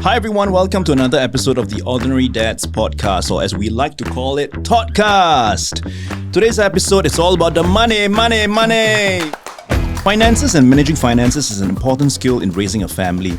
Hi everyone, welcome to another episode of the Ordinary Dads podcast, or as we like to call it, Todcast. Today's episode is all about the money. Finances and managing finances is an important skill in raising a family.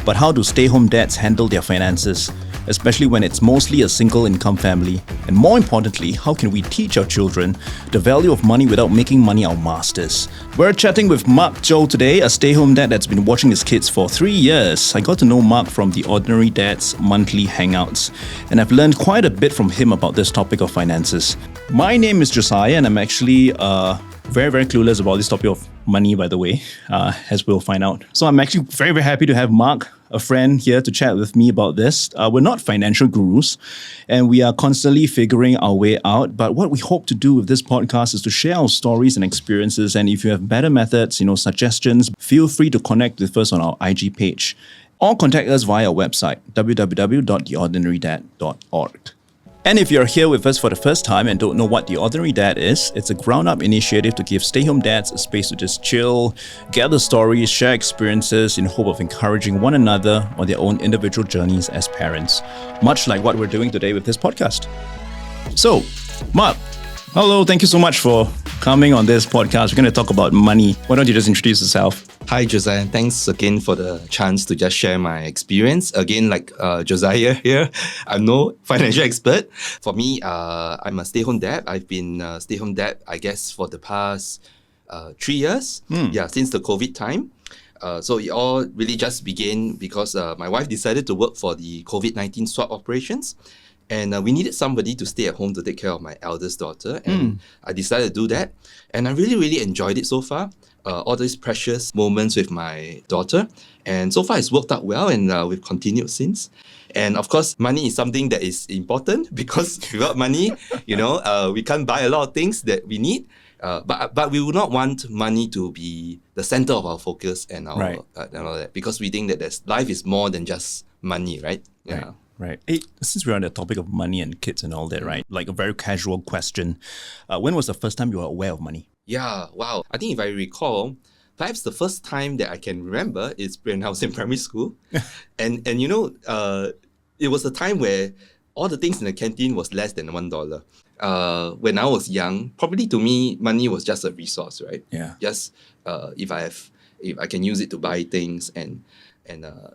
But how do stay-home dads handle their finances, especially when it's mostly a single income family? And more importantly, how can we teach our children the value of money without making money our masters? We're chatting with Zhou today, a stay-home dad that's been watching his kids for 3 years. I got to know Mark from the Ordinary Dads monthly hangouts, and I've learned quite a bit from him about this topic of finances. My name is Josiah, and I'm actually very clueless about this topic of money, by the way, as we'll find out. So I'm actually very happy to have Mark, a friend, here to chat with me about this. We're not financial gurus, and we are constantly figuring our way out. But what we hope to do with this podcast is to share our stories and experiences. And if you have better methods, suggestions, feel free to connect with us on our IG page, or contact us via our website, www.theordinarydad.org. And if you're here with us for the first time and don't know what The Ordinary Dad is, it's a ground-up initiative to give stay-home dads a space to just chill, gather stories, share experiences in hope of encouraging one another on their own individual journeys as parents, much like what we're doing today with this podcast. So, Mark, hello, thank you so much for coming on this podcast. We're going to talk about money. Why don't you just introduce yourself? Hi, Josiah. Thanks again for the chance to just share my experience. Again, like Josiah here, I'm no financial expert. For me, I'm a stay-home dad. I've been a stay-home dad, I guess, for the past 3 years. Yeah, since the COVID time. So it all really just began because my wife decided to work for the COVID-19 swab operations. And we needed somebody to stay at home to take care of my eldest daughter. And I decided to do that. And I really enjoyed it so far. All these precious moments with my daughter. And so far it's worked out well, and we've continued since. And of course, money is something that is important because without money, we can't buy a lot of things that we need. But we would not want money to be the center of our focus and our and all that, because we think that life is more than just money, right? Yeah. Right. Hey, since we're on the topic of money and kids and all that, right? Like a very casual question. When was the first time you were aware of money? Yeah, wow. I think if I recall, perhaps the first time that I can remember is when I was in primary school. and it was a time where all the things in the canteen was less than $1. When I was young, probably to me, money was just a resource, right? Yeah. Just if I can use it to buy things. And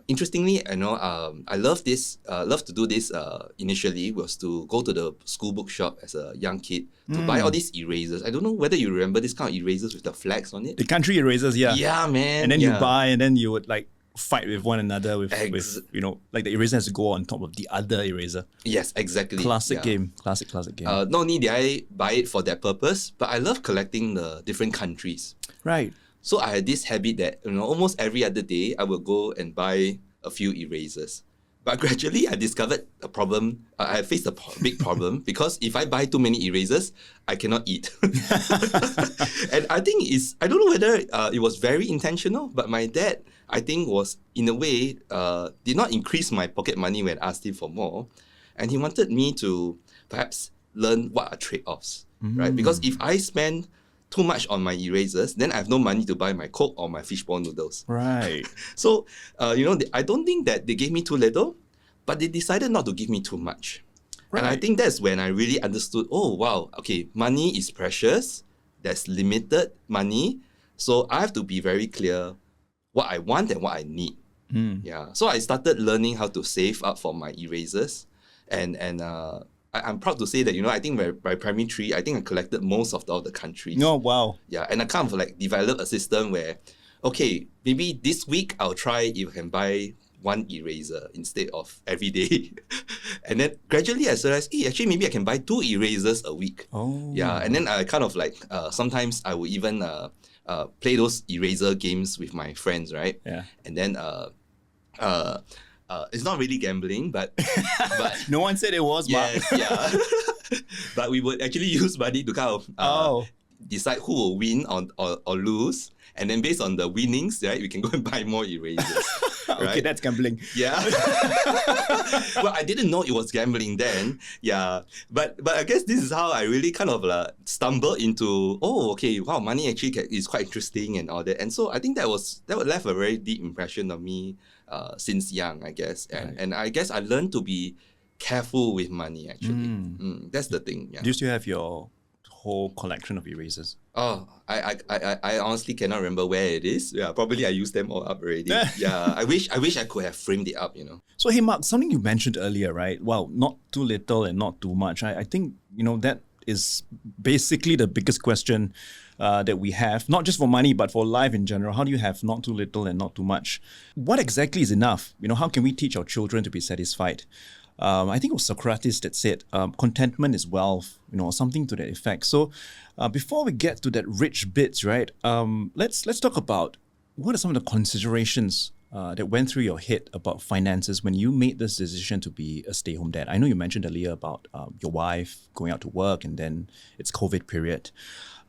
interestingly, I love to do this initially was to go to the school bookshop as a young kid to buy all these erasers. I don't know whether you remember this kind of erasers with the flags on it. The country erasers, yeah. Yeah, man. And then you buy, and then you would like fight with one another with like the eraser has to go on top of the other eraser. Yes, exactly. Classic game. Classic game. Not only did I buy it for that purpose, but I love collecting the different countries. Right. So I had this habit that almost every other day I would go and buy a few erasers. But gradually I discovered a problem. I faced a big problem because if I buy too many erasers, I cannot eat. And I think I don't know whether it was very intentional, but my dad, I think, was in a way did not increase my pocket money when I asked him for more, and he wanted me to perhaps learn what are trade-offs, right? Because if I spend too much on my erasers, then I have no money to buy my Coke or my fishball noodles. Right. So, I don't think that they gave me too little, but they decided not to give me too much. Right. And I think that's when I really understood, oh, wow, okay, money is precious. There's limited money. So I have to be very clear what I want and what I need. Yeah. So I started learning how to save up for my erasers. And I'm proud to say that, I think by primary 3, I think I collected most of all the countries. Oh, wow. Yeah, and I kind of developed a system where, okay, maybe this week I'll try if I can buy one eraser instead of every day. And then gradually I realized, actually maybe I can buy 2 erasers a week. Oh. Yeah, and then I kind of sometimes I would even play those eraser games with my friends, right? Yeah. And then it's not really gambling, but no one said it was, Mark. Yes, yeah. But we would actually use money to kind of decide who will win or lose. And then based on the winnings, right, we can go and buy more erasers. Okay, right? That's gambling. Yeah. Well, I didn't know it was gambling then. Yeah. But I guess this is how I really kind of stumbled into, wow, money actually is quite interesting and all that. And so I think that left a very deep impression of me since young, I guess. And, Right. and I guess I learned to be careful with money, actually. That's the thing. Yeah. Do you still have your whole collection of erasers? Oh, I honestly cannot remember where it is. Yeah, probably I used them all up already. Yeah, I wish I could have framed it up, So, hey, Mark, something you mentioned earlier, right? Well, not too little and not too much. I think, that is basically the biggest question that we have, not just for money, but for life in general. How do you have not too little and not too much? What exactly is enough? How can we teach our children to be satisfied? I think it was Socrates that said, contentment is wealth, or something to that effect. So before we get to that rich bits, right, let's talk about what are some of the considerations that went through your head about finances when you made this decision to be a stay-home dad. I know you mentioned earlier about your wife going out to work and then it's COVID period.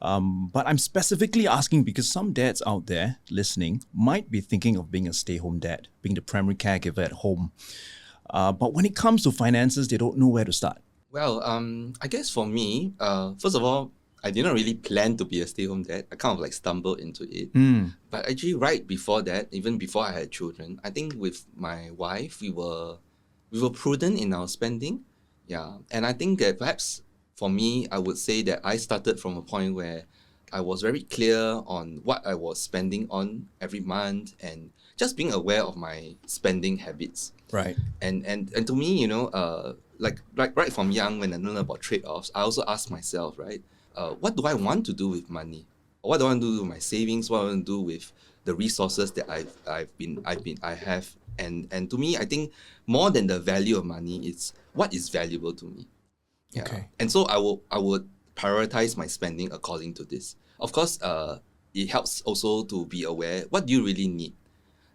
But I'm specifically asking because some dads out there listening might be thinking of being a stay-home dad, being the primary caregiver at home. But when it comes to finances, they don't know where to start. Well, I guess for me, first of all, I didn't really plan to be a stay-home dad. I kind of like stumbled into it. But actually, right before that, even before I had children, I think with my wife, we were prudent in our spending. Yeah, and I think that perhaps for me, I would say that I started from a point where I was very clear on what I was spending on every month and just being aware of my spending habits. Right. And to me, like right from young when I learned about trade-offs, I also ask myself, right, what do I want to do with money? What do I want to do with my savings? What do I want to do with the resources that I have? And to me, I think more than the value of money, it's what is valuable to me. Yeah. Okay. And so I would prioritize my spending according to this. Of course, it helps also to be aware, what do you really need?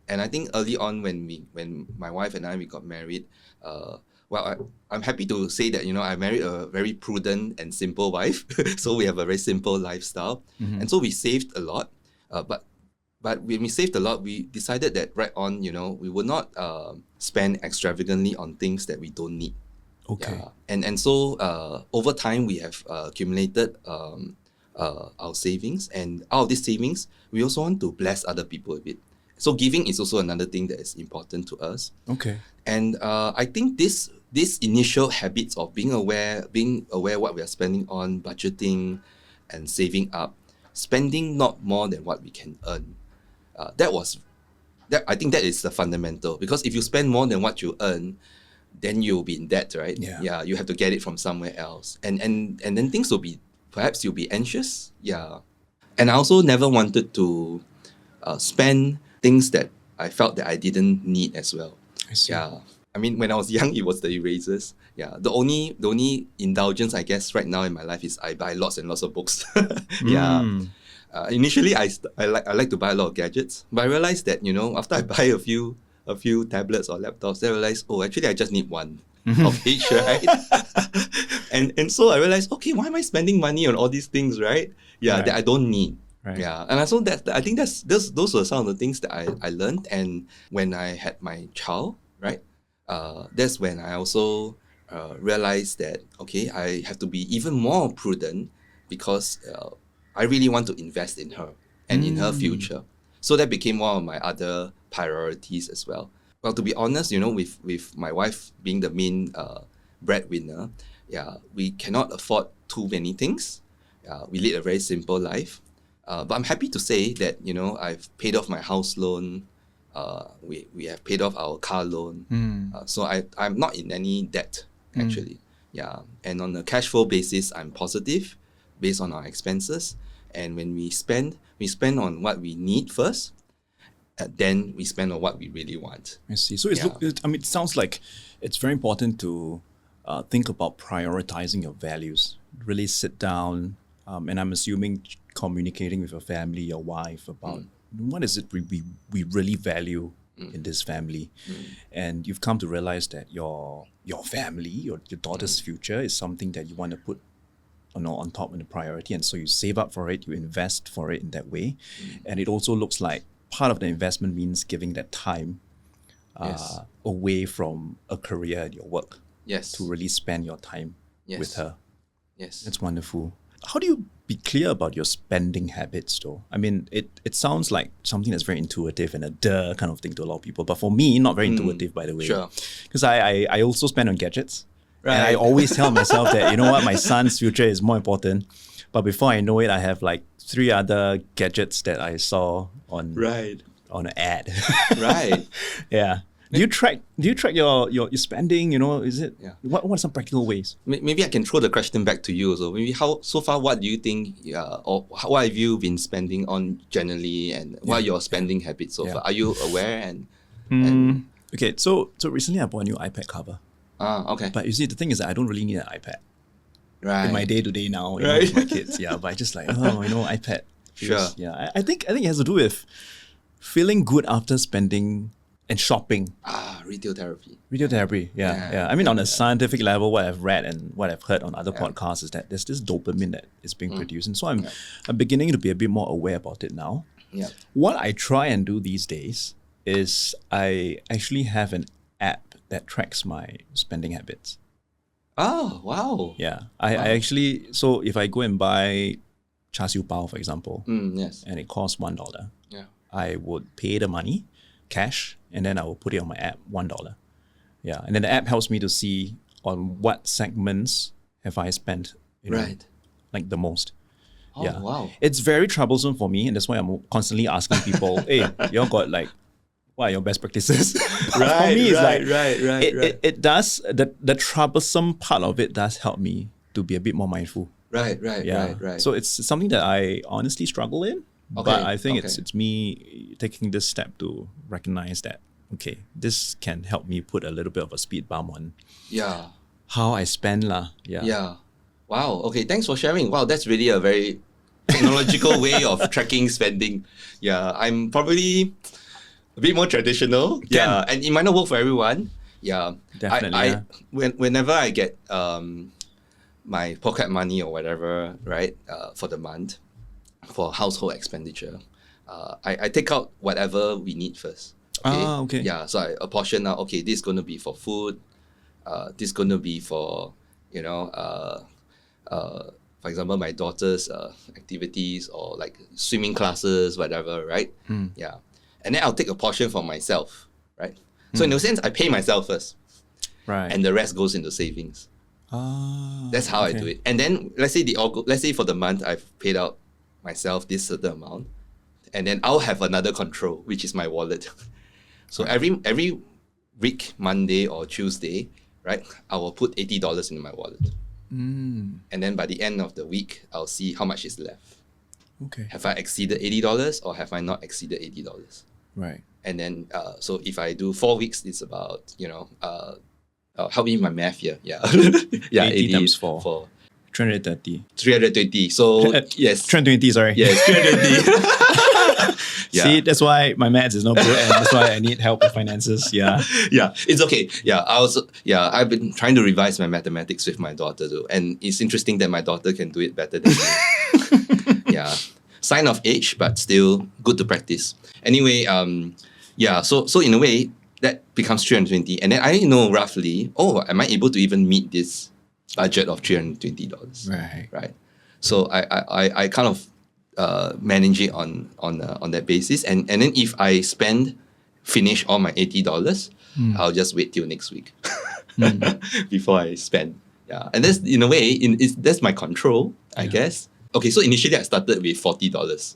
And I think early on when my wife and I we got married, I'm happy to say that I married a very prudent and simple wife, so we have a very simple lifestyle, and so we saved a lot. But when we saved a lot, we decided that right on, we would not spend extravagantly on things that we don't need. Okay. Yeah. And so over time we have accumulated our savings, and out of these savings, we also want to bless other people with it. So giving is also another thing that is important to us. Okay. And I think this initial habits of being aware what we are spending on, budgeting, and saving up, spending not more than what we can earn. I think that is the fundamental, because if you spend more than what you earn, then you'll be in debt, right? Yeah. You have to get it from somewhere else, and then things will be, perhaps you'll be anxious. Yeah. And I also never wanted to spend things that I felt that I didn't need as well. I see. Yeah. I mean, when I was young, it was the erasers. Yeah. The only indulgence, I guess, right now in my life is I buy lots and lots of books. Yeah. Initially, I like to buy a lot of gadgets, but I realized that, after I buy a few tablets or laptops, I realized, actually, I just need one of each, right? and so I realized, okay, why am I spending money on all these things, right? Yeah, Right. that I don't need. Right. Yeah, and so I think those were some of the things that I learned. And when I had my child, right, that's when I also realized that, okay, I have to be even more prudent, because I really want to invest in her and in her future. So that became one of my other priorities as well. Well, to be honest, with my wife being the main breadwinner, yeah, we cannot afford too many things. We lead a very simple life. But I'm happy to say that, I've paid off my house loan. We have paid off our car loan. So I'm not in any debt, actually. Yeah. And on a cash flow basis, I'm positive based on our expenses. And when we spend on what we need first, then we spend on what we really want. I see. So it sounds like it's very important to think about prioritizing your values. Really sit down, and I'm assuming communicating with your family, your wife, about what is it we really value in this family. And you've come to realize that your family, your daughter's future is something that you want to put on top in the priority, and so you save up for it, you invest for it in that way. And it also looks like part of the investment means giving that time Yes. away from a career and your work Yes. to really spend your time Yes. with her. Yes. That's wonderful. How do you be clear about your spending habits though. I mean, it sounds like something that's very intuitive and a duh kind of thing to a lot of people. But for me, not very intuitive, by the way. Sure. Because I also spend on gadgets. And I Right. always tell myself that, you know what, my son's future is more important. But before I know it, I have like 3 other gadgets that I saw on Right. on an ad. Right. Yeah. Do you track your spending? You know, is it what are some practical ways? Maybe I can throw the question back to you also. Maybe how so far, what do you think, or what have you been spending on generally, and what are your spending habits so far? Are you aware and Okay, so recently I bought a new iPad cover. okay, But you see, the thing is that I don't really need an iPad right, in my day to day now, you know, Right. with my kids. Yeah, but I just like, iPad. Sure. Yeah, I think it has to do with feeling good after spending and shopping. retail therapy. Retail therapy, yeah. I mean, on a scientific level, what I've read and what I've heard on other podcasts is that there's this dopamine that is being produced. And so I'm beginning to be a bit more aware about it now. Yeah. What I try and do these days is I actually have an app that tracks my spending habits. Oh wow. Yeah. I actually, so if I go and buy char siu bao, for example, Yes. and it costs $1, Yeah. I would pay the money, cash, and then I will put it on my app, $1. Yeah. And then the app helps me to see on what segments have I spent, you know, Right. like the most. Oh Yeah. wow. It's very troublesome for me, and that's why I'm constantly asking people, hey, y'all got like, what are your best practices? For me, it's like, it does, the troublesome part of it does help me to be a bit more mindful. Right. So it's something that I honestly struggle in, but Okay, I think okay. it's me taking this step to recognize that, okay, this can help me put a little bit of a speed bump on Yeah. how I spend lah. Yeah. Wow. Okay. Thanks for sharing. Wow, that's really a very technological way of tracking spending. Yeah, I'm probably a bit more traditional. Yeah, and it might not work for everyone. Yeah, Definitely, Whenever I get my pocket money or whatever, right, for the month, for household expenditure, I take out whatever we need first. Okay. Yeah, so I apportion out. Okay, this is going to be for food. This is going to be for for example, my daughter's activities or like swimming classes, whatever, right? Yeah. And then I'll take a portion for myself, right? So in a sense, I pay myself first, Right. and the rest goes into savings. That's how I do it. And then let's say for the month I've paid out myself this certain amount, and then I'll have another control, which is my wallet. So every week, Monday or Tuesday, right, I will put $80 in my wallet. And then by the end of the week, I'll see how much is left. Okay. Have I exceeded $80 or have I not exceeded $80? Right. And then, so if I do 4 weeks, it's about, help me with my math here. Yeah. Yeah. 80 times 4. for 330. 320. So, yes. 320, sorry. Yes, 320. Yeah. See, that's why my maths is not good, and that's why I need help with finances. Yeah. Yeah, it's okay. Yeah, I've been trying to revise my mathematics with my daughter too. And it's interesting that my daughter can do it better than me. Yeah. Sign of age, but still good to practice. Anyway, so in a way, that becomes 320. And then I know roughly, am I able to even meet this budget of $320? Right. Right. So I kind of manage it on that basis. And then if I finish all my $80, I'll just wait till next week before I spend. Yeah. And that's in a way, that's my control, I guess. Okay, so initially I started with $40.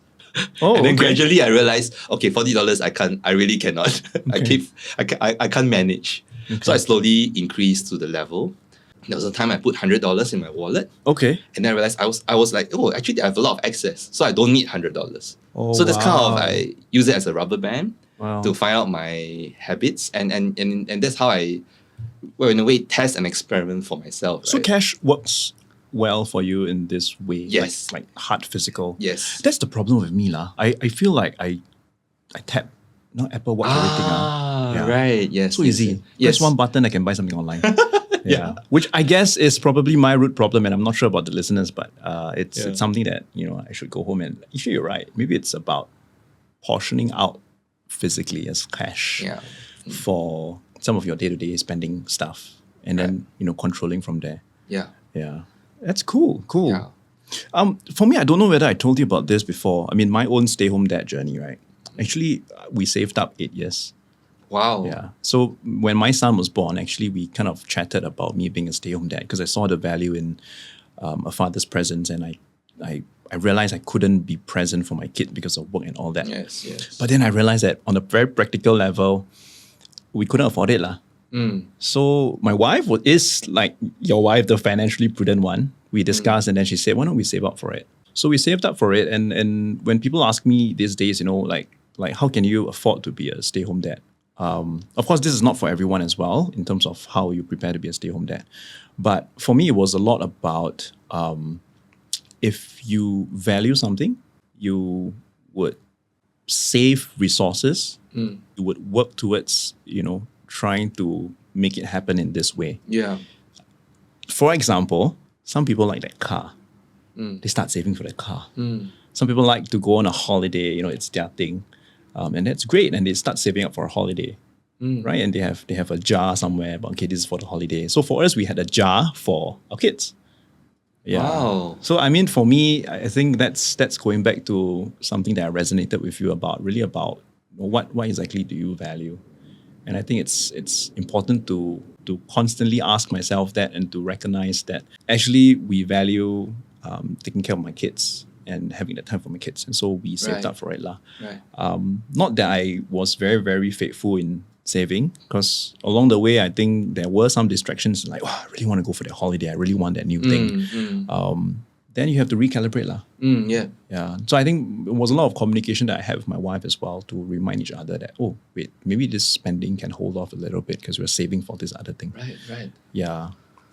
And then gradually I realized, okay, $40 I really cannot. I can't manage. Okay. So I slowly increased to the level. There was a time I put $100 in my wallet. Okay. And then I realized I was like, actually I have a lot of excess, so I don't need $100. So that's kind of, I use it as a rubber band to find out my habits, and that's how I, in a way, test and experiment for myself. So right? cash works well for you in this way. Yes. Like hard physical. Yes. That's the problem with me lah. I feel like I tap, Apple Watch everything. Right. Yes. So easy. Yes. Press one button, I can buy something online. Yeah. Which I guess is probably my root problem, and I'm not sure about the listeners, but it's something that, I should go home and actually you're right. Maybe it's about portioning out physically as cash for some of your day-to-day spending stuff, and then controlling from there. Yeah. Yeah. That's cool. Yeah. For me, I don't know whether I told you about this before. I mean, my own stay-home dad journey, right? Actually, we saved up 8 years. Wow. Yeah. So when my son was born, actually, we kind of chatted about me being a stay-home dad because I saw the value in a father's presence, and I realized I couldn't be present for my kid because of work and all that. Yes, yes. But then I realized that on a very practical level, we couldn't afford it lah. So my wife is like your wife, the financially prudent one. We discussed and then she said, why don't we save up for it? So we saved up for it. And when people ask me these days, like how can you afford to be a stay-home dad? Of course, this is not for everyone as well in terms of how you prepare to be a stay-home dad. But for me, it was a lot about if you value something, you would save resources, you would work towards, trying to make it happen in this way. Yeah. For example, some people like that car. They start saving for the car. Some people like to go on a holiday, it's their thing. And that's great. And they start saving up for a holiday. Right? And they have a jar somewhere, but okay, this is for the holiday. So for us, we had a jar for our kids. Yeah. Wow. So I mean, for me, I think that's going back to something that I resonated with you about, really about what exactly do you value? And I think it's important to constantly ask myself that and to recognize that actually we value taking care of my kids and having that time for my kids. And so we saved up for it lah. Right. Not that I was very, very faithful in saving, because along the way, I think there were some distractions like, I really want to go for that holiday. I really want that new thing. Then you have to recalibrate lah. Yeah. Yeah. So I think it was a lot of communication that I had with my wife as well to remind each other that, oh, wait, maybe this spending can hold off a little bit because we're saving for this other thing. Right. Yeah.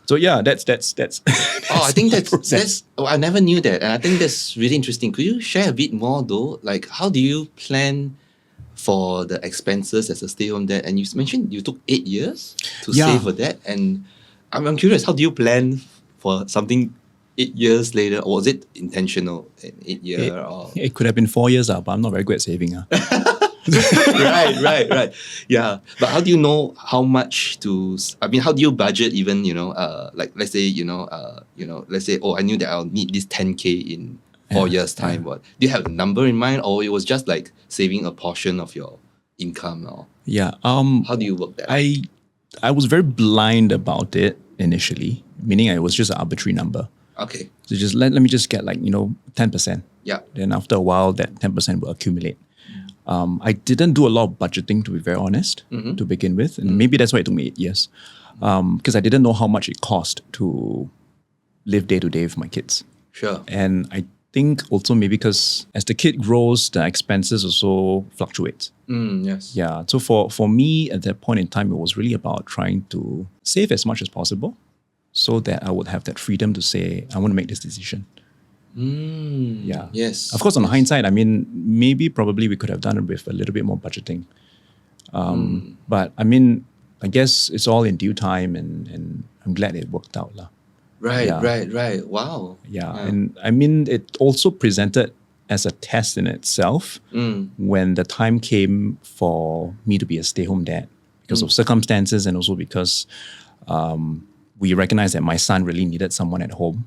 So yeah, that's I think that's I never knew that. And I think that's really interesting. Could you share a bit more though? Like, how do you plan for the expenses as a stay-home dad? And you mentioned you took 8 years to save for that. And I'm curious, how do you plan for something 8 years later? Or was it intentional in 8 years? It could have been 4 years, but I'm not very good at saving. Right. Yeah. But how do you know how much to, how do you budget even, like let's say, let's say, I knew that I'll need this 10K in 4 years time. What do you have a number in mind, or it was just like saving a portion of your income? Or how do you work that? I was very blind about it initially, meaning it was just an arbitrary number. Okay. So just let me just get 10%. Yeah. Then after a while, that 10% will accumulate. I didn't do a lot of budgeting, to be very honest, to begin with. And maybe that's why it took me 8 years. Because I didn't know how much it cost to live day to day with my kids. Sure. And I think also maybe because as the kid grows, the expenses also fluctuate. Yes. Yeah. So for me at that point in time, it was really about trying to save as much as possible so that I would have that freedom to say, I want to make this decision. Yeah. Yes. Of course, on hindsight, maybe probably we could have done it with a little bit more budgeting. But I guess it's all in due time, and I'm glad it worked out lah. Right. Wow. Yeah. And it also presented as a test in itself when the time came for me to be a stay-home dad because of circumstances, and also because we recognized that my son really needed someone at home.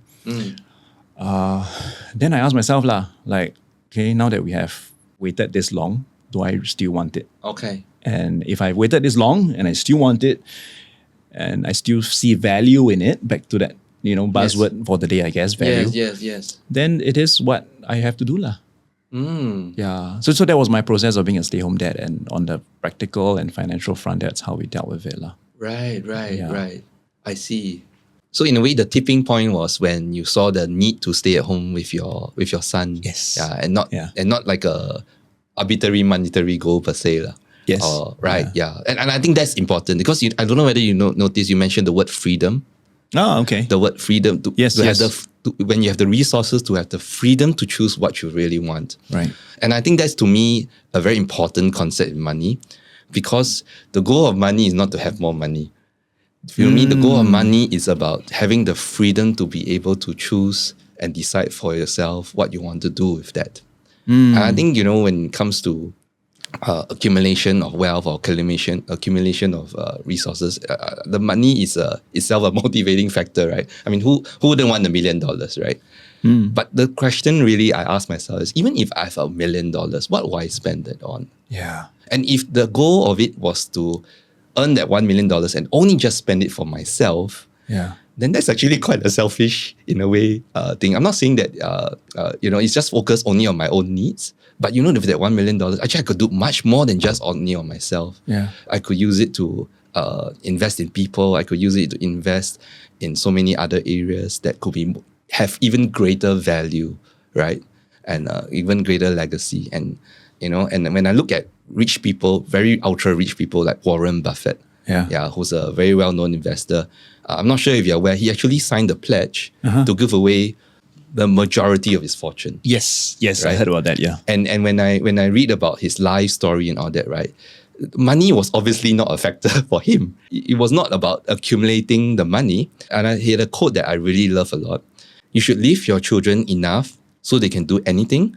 Then I asked myself okay, now that we have waited this long, do I still want it? Okay. And if I've waited this long and I still want it, and I still see value in it, back to that, buzzword for the day, I guess, value. Yes. Then it is what I have to do lah. Yeah. So that was my process of being a stay-home dad, and on the practical and financial front, that's how we dealt with it lah. Right. I see. So in a way, the tipping point was when you saw the need to stay at home with your son. Yes. Yeah, and not like a arbitrary monetary goal per se lah. Yes. Right. Yeah. And I think that's important because I don't know whether you notice you mentioned the word freedom. Oh, okay. The word freedom to have when you have the resources to have the freedom to choose what you really want. Right. And I think that's to me a very important concept in money, because the goal of money is not to have more money. You know what I mean? The goal of money is about having the freedom to be able to choose and decide for yourself what you want to do with that. And I think, when it comes to accumulation of wealth or accumulation of resources, the money is itself a motivating factor, right? Who wouldn't want $1 million, right? But the question really I ask myself is, even if I have $1 million, what will I spend it on? Yeah. And if the goal of it was to earn that $1 million and only just spend it for myself, Yeah. then that's actually quite a selfish, in a way, thing. I'm not saying that, it's just focused only on my own needs. But with that $1 million, actually I could do much more than just only on myself. Yeah. I could use it to invest in people. I could use it to invest in so many other areas that could have even greater value, right? And even greater legacy. And when I look at rich people, very ultra rich people like Warren Buffett, who's a very well-known investor. I'm not sure if you're aware, he actually signed a pledge to give away the majority of his fortune. Yes, right? I heard about that, yeah. And when I read about his life story and all that, right, money was obviously not a factor for him. It was not about accumulating the money. And he had a quote that I really love a lot. You should leave your children enough so they can do anything,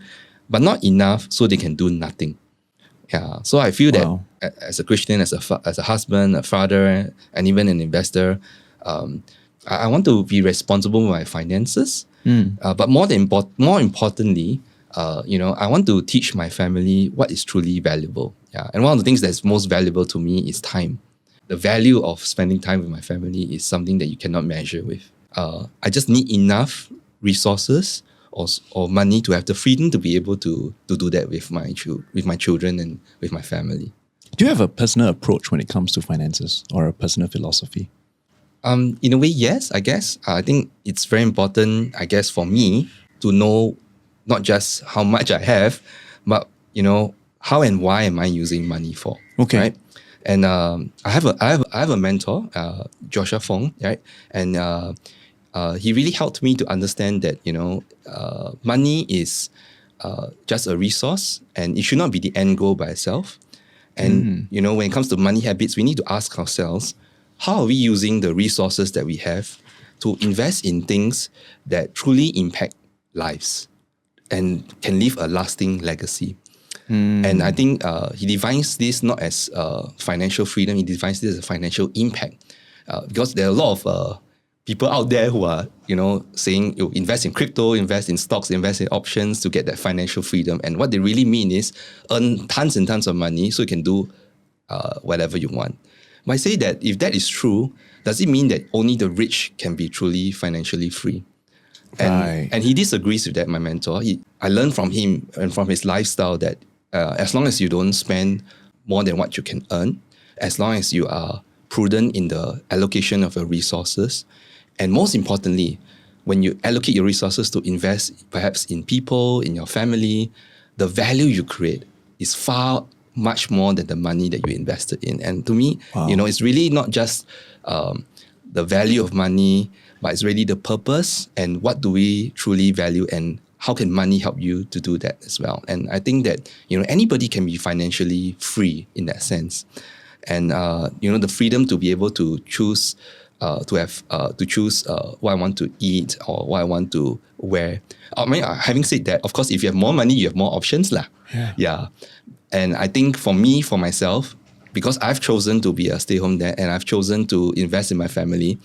but not enough so they can do nothing. Yeah. So I feel that as a Christian, as a husband, a father, and even an investor, I want to be responsible with my finances. But more importantly, I want to teach my family what is truly valuable. Yeah. And one of the things that's most valuable to me is time. The value of spending time with my family is something that you cannot measure with. I just need enough resources or money to have the freedom to be able to do that with my children and with my family. Do you have a personal approach when it comes to finances or a personal philosophy? In a way, yes, I guess. I think it's very important, I guess, for me to know not just how much I have, but, how and why am I using money for? Okay. Right? And I have a mentor, Joshua Fong, right? And he really helped me to understand that, money is just a resource and it should not be the end goal by itself. And, when it comes to money habits, we need to ask ourselves, how are we using the resources that we have to invest in things that truly impact lives and can leave a lasting legacy? And I think he defines this not as financial freedom, he defines this as a financial impact. Because there are a lot of people out there who are, saying you invest in crypto, invest in stocks, invest in options to get that financial freedom. And what they really mean is earn tons and tons of money so you can do whatever you want. But I say that if that is true, does it mean that only the rich can be truly financially free? And he disagrees with that, my mentor. I learned from him and from his lifestyle that as long as you don't spend more than what you can earn, as long as you are prudent in the allocation of your resources, and most importantly, when you allocate your resources to invest perhaps in people, in your family, the value you create is far much more than the money that you invested in. And to me, it's really not just the value of money, but it's really the purpose and what do we truly value and how can money help you to do that as well. And I think that, anybody can be financially free in that sense. And, the freedom to be able to choose, to choose what I want to eat or what I want to wear. I mean, having said that, of course, if you have more money, you have more options lah. Yeah. And I think for myself, because I've chosen to be a stay-home dad and I've chosen to invest in my family,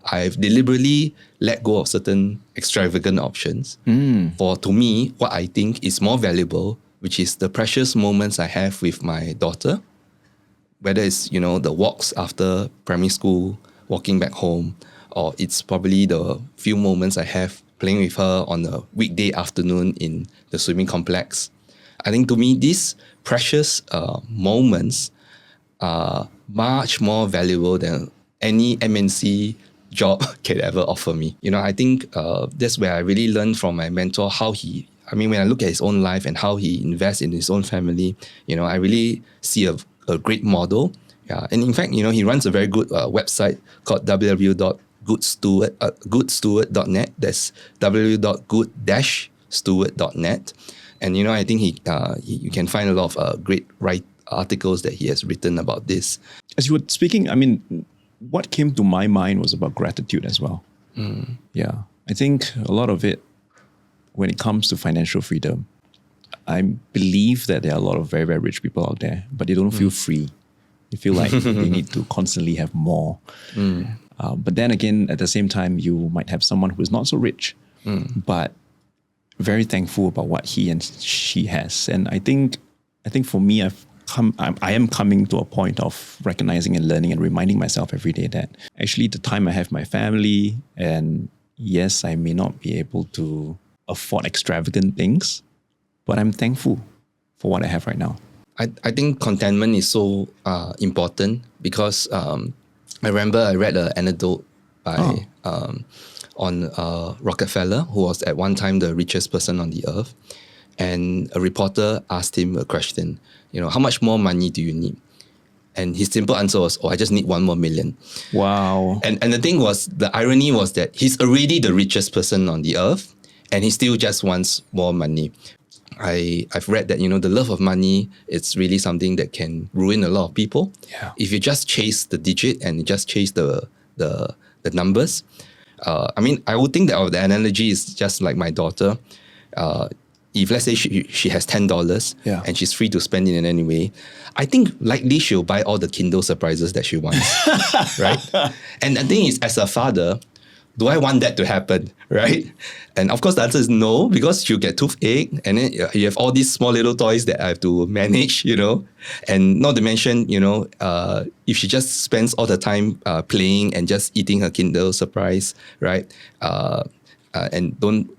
I've deliberately let go of certain extravagant options for, to me, what I think is more valuable, which is the precious moments I have with my daughter, whether it's, the walks after primary school, walking back home, or it's probably the few moments I have playing with her on a weekday afternoon in the swimming complex. I think to me, these precious moments are much more valuable than any MNC job can ever offer me. I think that's where I really learned from my mentor when I look at his own life and how he invests in his own family, I really see a great model. Yeah. And in fact, he runs a very good website called www.goodsteward.net. That's www.good-steward.net. And, I think you can find a lot of great articles that he has written about this. As you were speaking, what came to my mind was about gratitude as well. Yeah. I think a lot of it, when it comes to financial freedom, I believe that there are a lot of very, very rich people out there, but they don't feel free. They feel like they need to constantly have more. But then again, at the same time, you might have someone who is not so rich, but very thankful about what he and she has. And I think for me, I am coming to a point of recognizing and learning and reminding myself every day that actually the time I have my family, and yes, I may not be able to afford extravagant things, but I'm thankful for what I have right now. I think contentment is so important because I remember I read an anecdote by on Rockefeller, who was at one time the richest person on the earth. And a reporter asked him a question, how much more money do you need? And his simple answer was, I just need 1 more million. Wow. And the thing was, the irony was that he's already the richest person on the earth and he still just wants more money. I've read that, the love of money, it's really something that can ruin a lot of people. Yeah. If you just chase the digit and you just chase the numbers. I would think that the analogy is just like my daughter. If let's say she has $10 and she's free to spend it in any way, I think likely she'll buy all the Kindle surprises that she wants, right? And the thing is, as a father, do I want that to happen, right? And of course, the answer is no, because she'll get toothache, and then you have all these small little toys that I have to manage, and not to mention, if she just spends all the time playing and just eating her Kindle surprise, right? And don't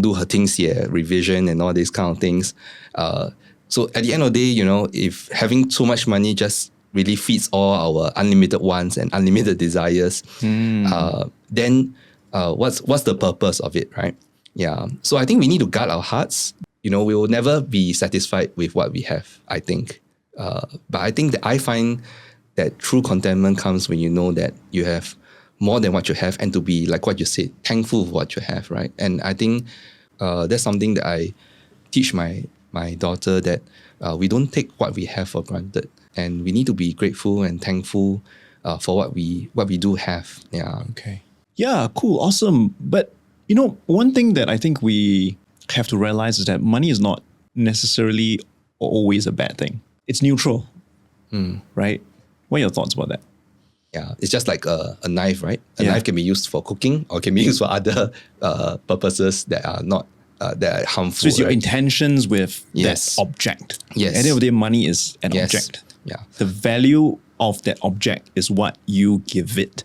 do her things here, revision and all these kind of things. So at the end of the day, if having so much money just really feeds all our unlimited wants and unlimited desires, then what's the purpose of it, right? Yeah. So I think we need to guard our hearts. We will never be satisfied with what we have, I think. But I think that I find that true contentment comes when you know that you have more than what you have, and to be, like what you said, thankful for what you have, right? And I think that's something that I teach my daughter, that we don't take what we have for granted, and we need to be grateful and thankful for what we do have. Yeah. Okay. Yeah, cool, awesome. But one thing that I think we have to realize is that money is not necessarily always a bad thing. It's neutral, right? What are your thoughts about that? Yeah, it's just like a knife, right? A knife can be used for cooking or can be used for other purposes that are not that are harmful. So it's your right? intentions with that object. Yes. At the end of the day, money is an object. Yeah. The value of that object is what you give it.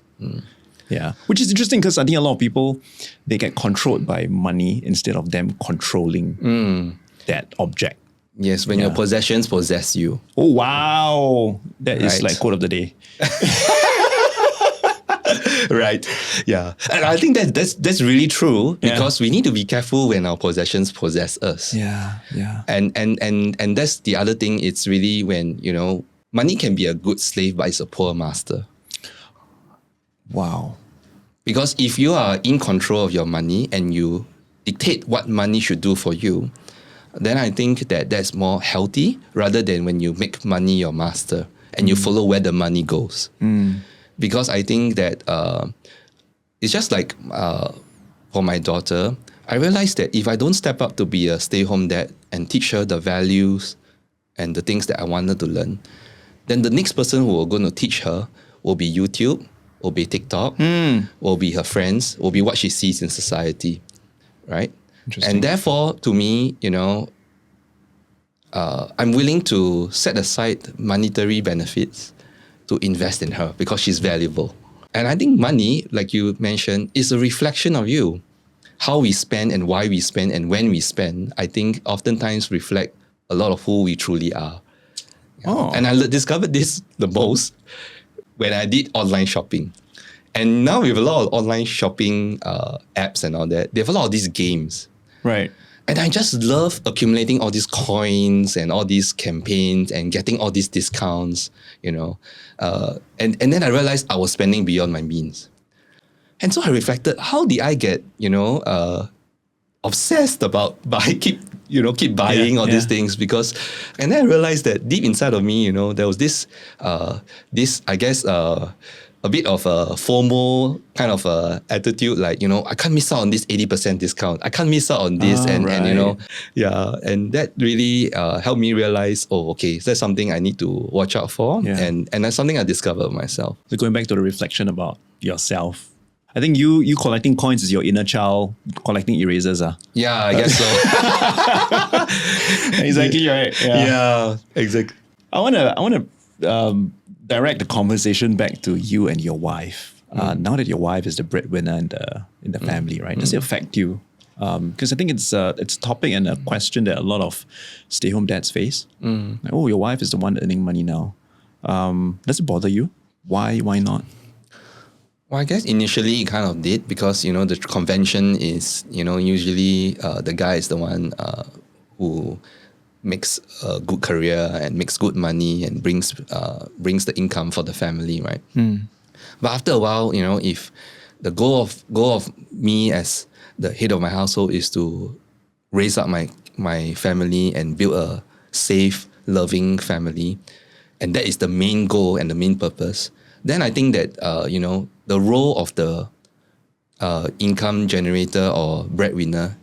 Yeah. Which is interesting because I think a lot of people, they get controlled by money instead of them controlling that object. Yes, when your possessions possess you. Oh, wow. That is like quote of the day. Right. Yeah. And I think that's really true because we need to be careful when our possessions possess us. Yeah. Yeah. And that's the other thing. It's really when, money can be a good slave, but it's a poor master. Wow. Because if you are in control of your money and you dictate what money should do for you, then I think that that's more healthy rather than when you make money your master and you follow where the money goes. Because I think that it's just like for my daughter, I realized that if I don't step up to be a stay-home dad and teach her the values and the things that I want her to learn, then the next person who are going to teach her will be YouTube, will be TikTok, will be her friends, will be what she sees in society, right? And therefore, to me, I'm willing to set aside monetary benefits to invest in her because she's valuable. And I think money, like you mentioned, is a reflection of you. How we spend and why we spend and when we spend, I think oftentimes reflect a lot of who we truly are. And I discovered this the most when I did online shopping. And now we have a lot of online shopping apps and all that. They have a lot of these games. Right. And I just love accumulating all these coins and all these campaigns and getting all these discounts, And then I realized I was spending beyond my means. And so I reflected, how did I get, obsessed about keep buying all these things? And then I realized that deep inside of me, there was this I guess, a bit of a FOMO kind of attitude, like, I can't miss out on this 80% discount. I can't miss out on this. And and that really helped me realize, okay, that's something I need to watch out for. And that's something I discovered myself. So going back to the reflection about yourself, I think you collecting coins is your inner child collecting erasers. Yeah, I guess so. Exactly right. Yeah, exactly. I wanna direct the conversation back to you and your wife. Now that your wife is the breadwinner in the family, right? Does it affect you? Because I think it's a topic and a question that a lot of stay-home dads face. Like, oh, your wife is the one earning money now. Does it bother you? Why not? Well, I guess initially it kind of did because, the convention is, usually the guy is the one who makes a good career and makes good money and brings the income for the family, right? But after a while, if the goal of me as the head of my household is to raise up my family and build a safe, loving family, and that is the main goal and the main purpose, then I think that, the role of the income generator or breadwinner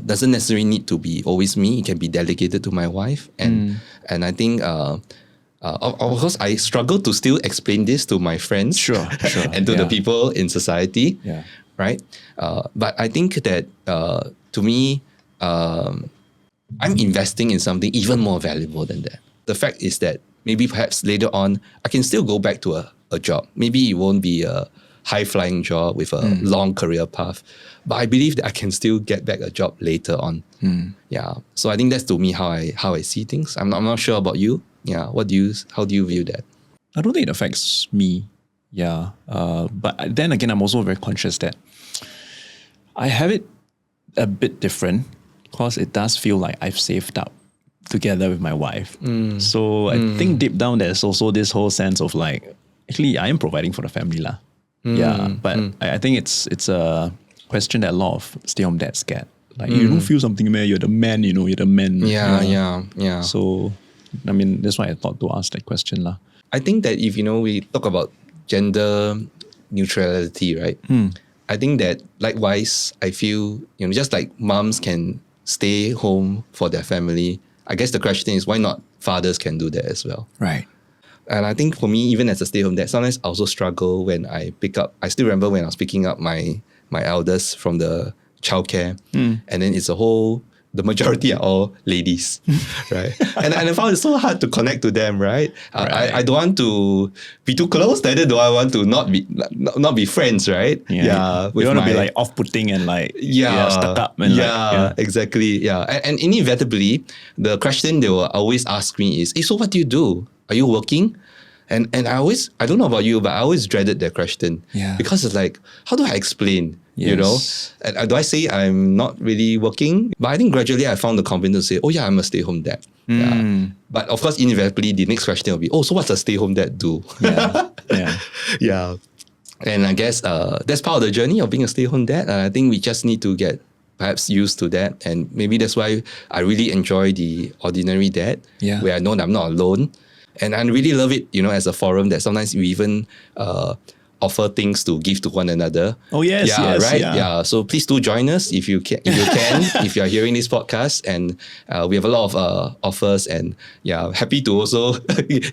doesn't necessarily need to be always me. It can be delegated to my wife. And I think, of course, I struggle to still explain this to my friends Sure. and to the people in society. Yeah. Right? But I think that to me, I'm investing in something even more valuable than that. The fact is that maybe perhaps later on, I can still go back to a job. Maybe it won't be a high-flying job with a long career path, but I believe that I can still get back a job later on. Yeah. So I think that's to me how I see things. I'm not sure about you. Yeah. How do you view that? I don't think it affects me. Yeah. But then again, I'm also very conscious that I have it a bit different because it does feel like I've saved up together with my wife. So I think deep down there's also this whole sense of like, actually I am providing for the family lah. Yeah. But I think it's a question that a lot of stay-home dads get. Like you don't feel something, man. You're the man, you're the man. Yeah. So I mean that's why I thought to ask that question lah. I think that if we talk about gender neutrality, right? I think that likewise, I feel just like moms can stay home for their family. I guess the question is why not fathers can do that as well. Right. And I think for me, even as a stay-home dad, sometimes I also struggle when I pick up. I still remember when I was picking up my eldest from the childcare, and then the majority are all ladies, right? And I found it so hard to connect to them, right? I don't want to be too close, neither do I want to not be friends, right? Yeah. You don't want to be like off-putting and like stuck up. And exactly. Yeah. And inevitably, the question they will always ask me is, hey, so what do you do? Are you working? And I don't know about you, but I always dreaded that question. Yeah. Because it's like, how do I explain? Yes. And do I say I'm not really working? But I think gradually I found the confidence to say, oh yeah, I'm a stay-home dad. Yeah. But of course, inevitably, the next question will be, oh, so what's a stay-home dad do? Yeah. And I guess that's part of the journey of being a stay-home dad. And I think we just need to get perhaps used to that. And maybe that's why I really enjoy the Ordinary Dad, where I know that I'm not alone. And I really love it, as a forum that sometimes we even offer things to give to one another. Oh yes, yes, right. Yeah. So please do join us if you can. If you are hearing this podcast, and we have a lot of offers, and happy to also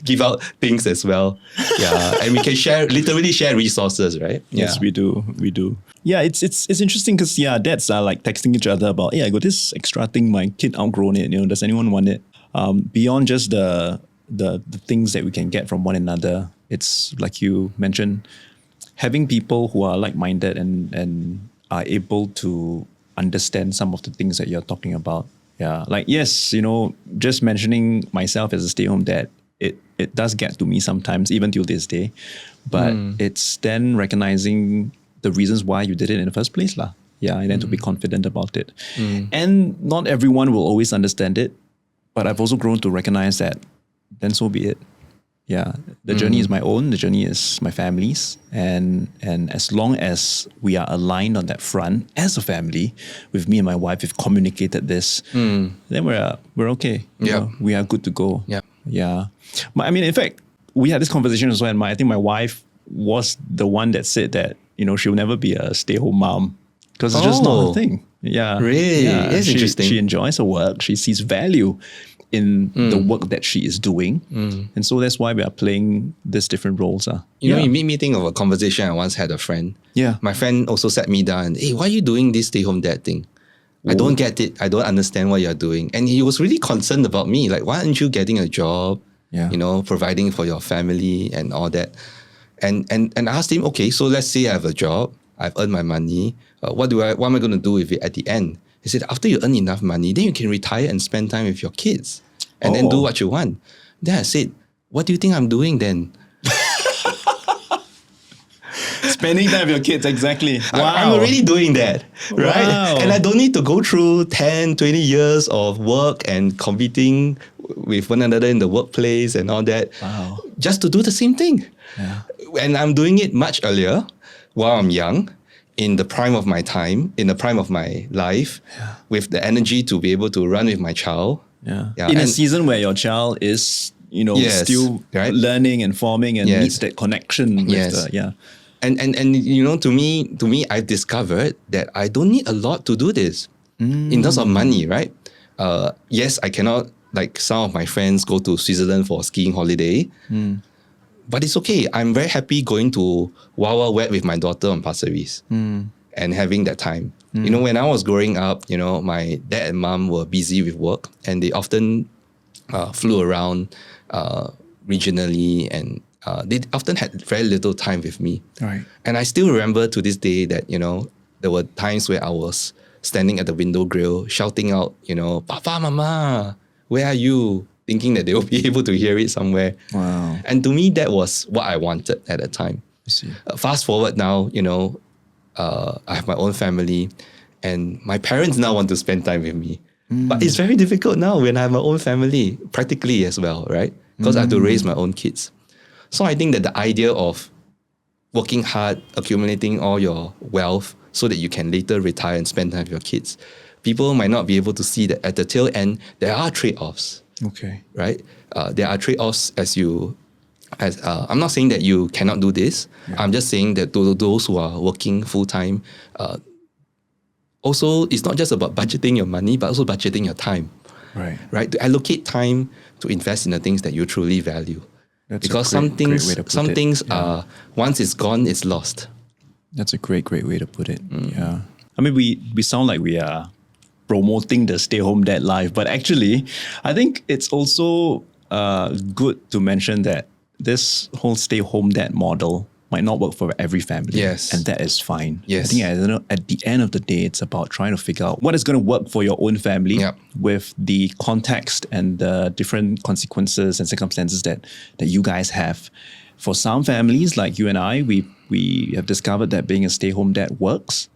give out things as well. Yeah, and we can literally share resources, right? Yes, we do. Yeah, it's interesting because dads are like texting each other about, hey, I got this extra thing, my kid outgrown it. Does anyone want it? Beyond just the things that we can get from one another, it's like you mentioned, having people who are like-minded and are able to understand some of the things that you're talking about. Yeah, like yes, just mentioning myself as a stay-home dad, it does get to me sometimes, even till this day. But it's then recognizing the reasons why you did it in the first place lah. Yeah, and then to be confident about it. And not everyone will always understand it, but I've also grown to recognize that then so be it. Yeah, the journey is my own, the journey is my family's. And as long as we are aligned on that front as a family, with me and my wife, we've communicated this, then we're okay. We are good to go. Yeah. But I mean, in fact, we had this conversation as well, and I think my wife was the one that said that, she'll never be a stay-home mom because it's just not her thing. Yeah. Really? Yeah. It's interesting. She enjoys her work. She sees value in the work that she is doing. And so that's why we are playing these different roles. You know, it made me think of a conversation I once had a friend. Yeah. My friend also sat me down, hey, why are you doing this stay-home dad thing? I don't get it. I don't understand what you're doing. And he was really concerned about me. Like, why aren't you getting a job? Yeah. You know, providing for your family and all that. And I asked him, okay, so let's say I have a job. I've earned my money. What am I going to do with it at the end? He said, after you earn enough money, then you can retire and spend time with your kids and then do what you want. Then I said, what do you think I'm doing then? Spending time with your kids, exactly. Wow. I'm already doing that, right? Wow. And I don't need to go through 10, 20 years of work and competing with one another in the workplace and all that. Wow. Just to do the same thing. Yeah. And I'm doing it much earlier while I'm young, in the prime of my time, in the prime of my life, with the energy to be able to run with my child. Yeah. In a season where your child is, still learning and forming and needs that connection with the, And you know, to me, I've discovered that I don't need a lot to do this in terms of money, right? Yes, I cannot, like some of my friends, go to Switzerland for a skiing holiday. But it's okay. I'm very happy going to Wild Wet with my daughter on Pasir Ris and having that time. You know, when I was growing up, you know, my dad and mom were busy with work and they often flew around regionally and they often had very little time with me. Right. And I still remember to this day that, you know, there were times where I was standing at the window grill shouting out, you know, Papa, Mama, where are you? Thinking that they will be able to hear it somewhere. Wow. And to me, that was what I wanted at the time. I see. Fast forward now, you know, I have my own family and my parents now want to spend time with me. But it's very difficult now when I have my own family, practically as well, right? Because I have to raise my own kids. So I think that the idea of working hard, accumulating all your wealth so that you can later retire and spend time with your kids, people might not be able to see that at the tail end, there are trade-offs. Okay. Right? There are trade-offs I'm not saying that you cannot do this. I'm just saying that to those who are working full-time, also it's not just about budgeting your money, but also budgeting your time. Right? To allocate time to invest in the things that you truly value. That's because some things are, once it's gone, it's lost. That's a great way to put it. Yeah. I mean, we sound like we are promoting the stay-home dad life, but actually, I think it's also good to mention that this whole stay-home dad model might not work for every family. Yes. And that is fine. Yes. I think at the end of the day, it's about trying to figure out what is going to work for your own family with the context and the different consequences and circumstances that you guys have. For some families, like you and I, we have discovered that being a stay-home dad works.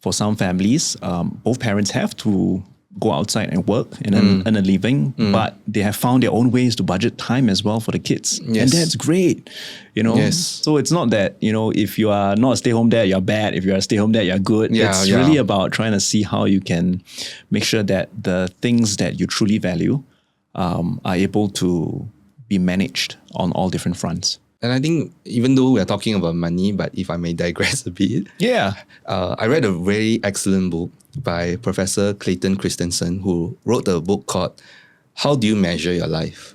For some families, both parents have to go outside and work and earn a living, but they have found their own ways to budget time as well for the kids. Yes. And that's great, you know. Yes. So it's not that, you know, if you are not a stay-home dad, you're bad. If you're a stay-home dad, you're good. It's really about trying to see how you can make sure that the things that you truly value are able to be managed on all different fronts. And I think even though we're talking about money, but if I may digress a bit. Yeah. I read a very excellent book by Professor Clayton Christensen, who wrote a book called How Do You Measure Your Life?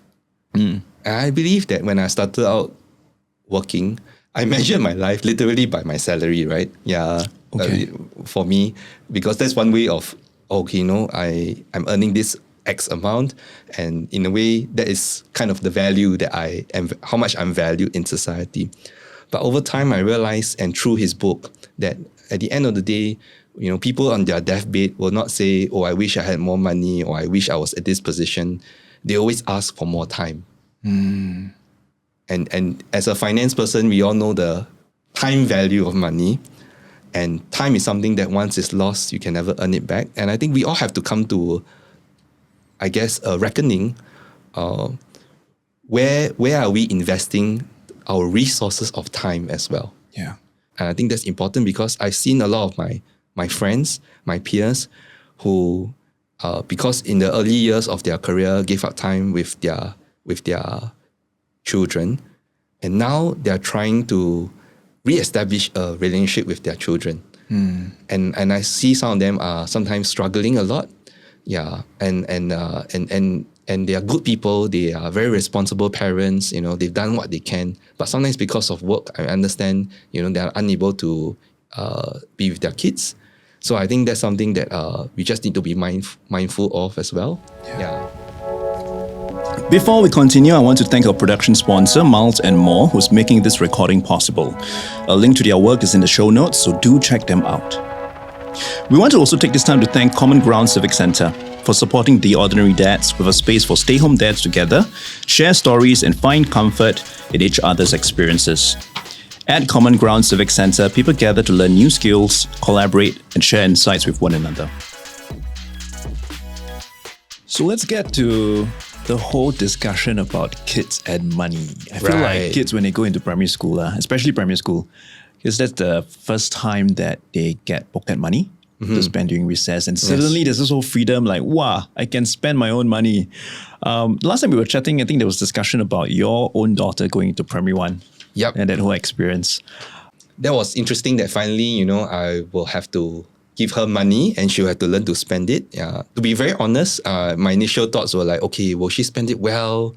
And I believe that when I started out working, I measured my life literally by my salary, right? Yeah. Okay. For me, because that's one way of, okay, you know, I'm earning this X amount, and in a way that is kind of the value that I am, how much I'm valued in society. But over time I realized, and through his book, that at the end of the day, you know, people on their deathbed will not say, oh, I wish I had more money, or I wish I was at this position. They always ask for more time. And as a finance person, we all know the time value of money. And time is something that once it's lost, you can never earn it back. And I think we all have to come to, I guess, a reckoning. Where are we investing our resources of time as well? Yeah. And I think that's important because I've seen a lot of my friends, my peers, who, because in the early years of their career, gave up time with their children, and now they're trying to re-establish a relationship with their children. And I see some of them are sometimes struggling a lot Yeah, and they are good people. They are very responsible parents. They've done what they can, but sometimes because of work, I understand. They are unable to be with their kids. So I think that's something that we just need to be mindful of as well. Yeah. Before we continue, I want to thank our production sponsor, Miles & More, who's making this recording possible. A link to their work is in the show notes, so do check them out. We want to also take this time to thank Common Ground Civic Centre for supporting The Ordinary Dads with a space for stay-home dads to gather, share stories, and find comfort in each other's experiences. At Common Ground Civic Centre, people gather to learn new skills, collaborate, and share insights with one another. So let's get to the whole discussion about kids and money. I feel like kids, when they go into primary school, especially primary school, because that's the first time that they get pocket money to spend during recess. And suddenly there's this whole freedom, like, wow, I can spend my own money. Last time we were chatting, I think there was discussion about your own daughter going into primary one. Yep. And that whole experience. That was interesting that finally, I will have to give her money and she'll have to learn to spend it. Yeah. To be very honest, my initial thoughts were like, okay, will she spend it well?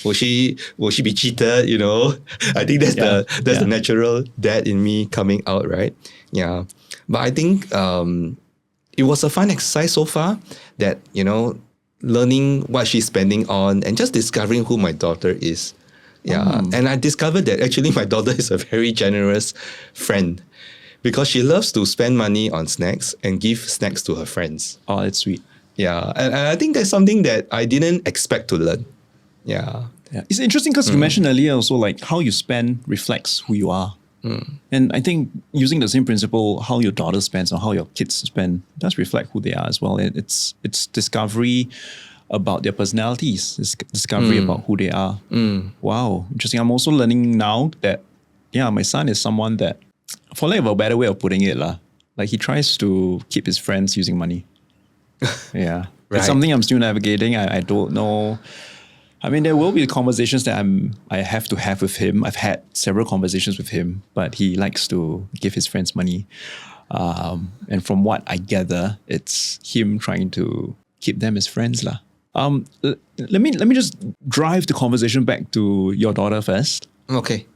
Will she be cheated? I think that's the natural dad in me coming out, right? Yeah. But I think it was a fun exercise so far that, learning what she's spending on and just discovering who my daughter is. Yeah. And I discovered that actually my daughter is a very generous friend, because she loves to spend money on snacks and give snacks to her friends. Oh, that's sweet. Yeah. And I think that's something that I didn't expect to learn. Yeah. It's interesting because you mentioned earlier also like how you spend reflects who you are. And I think using the same principle, how your daughter spends or how your kids spend does reflect who they are as well. It's discovery about their personalities, it's discovery about who they are. Wow, interesting. I'm also learning now that, my son is someone that, for lack of a better way of putting it, like he tries to keep his friends using money. Yeah. Right. It's something I'm still navigating. I don't know. I mean, there will be conversations that I have to have with him. I've had several conversations with him, but he likes to give his friends money. And from what I gather, it's him trying to keep them as friends. Let me just drive the conversation back to your daughter first. Okay.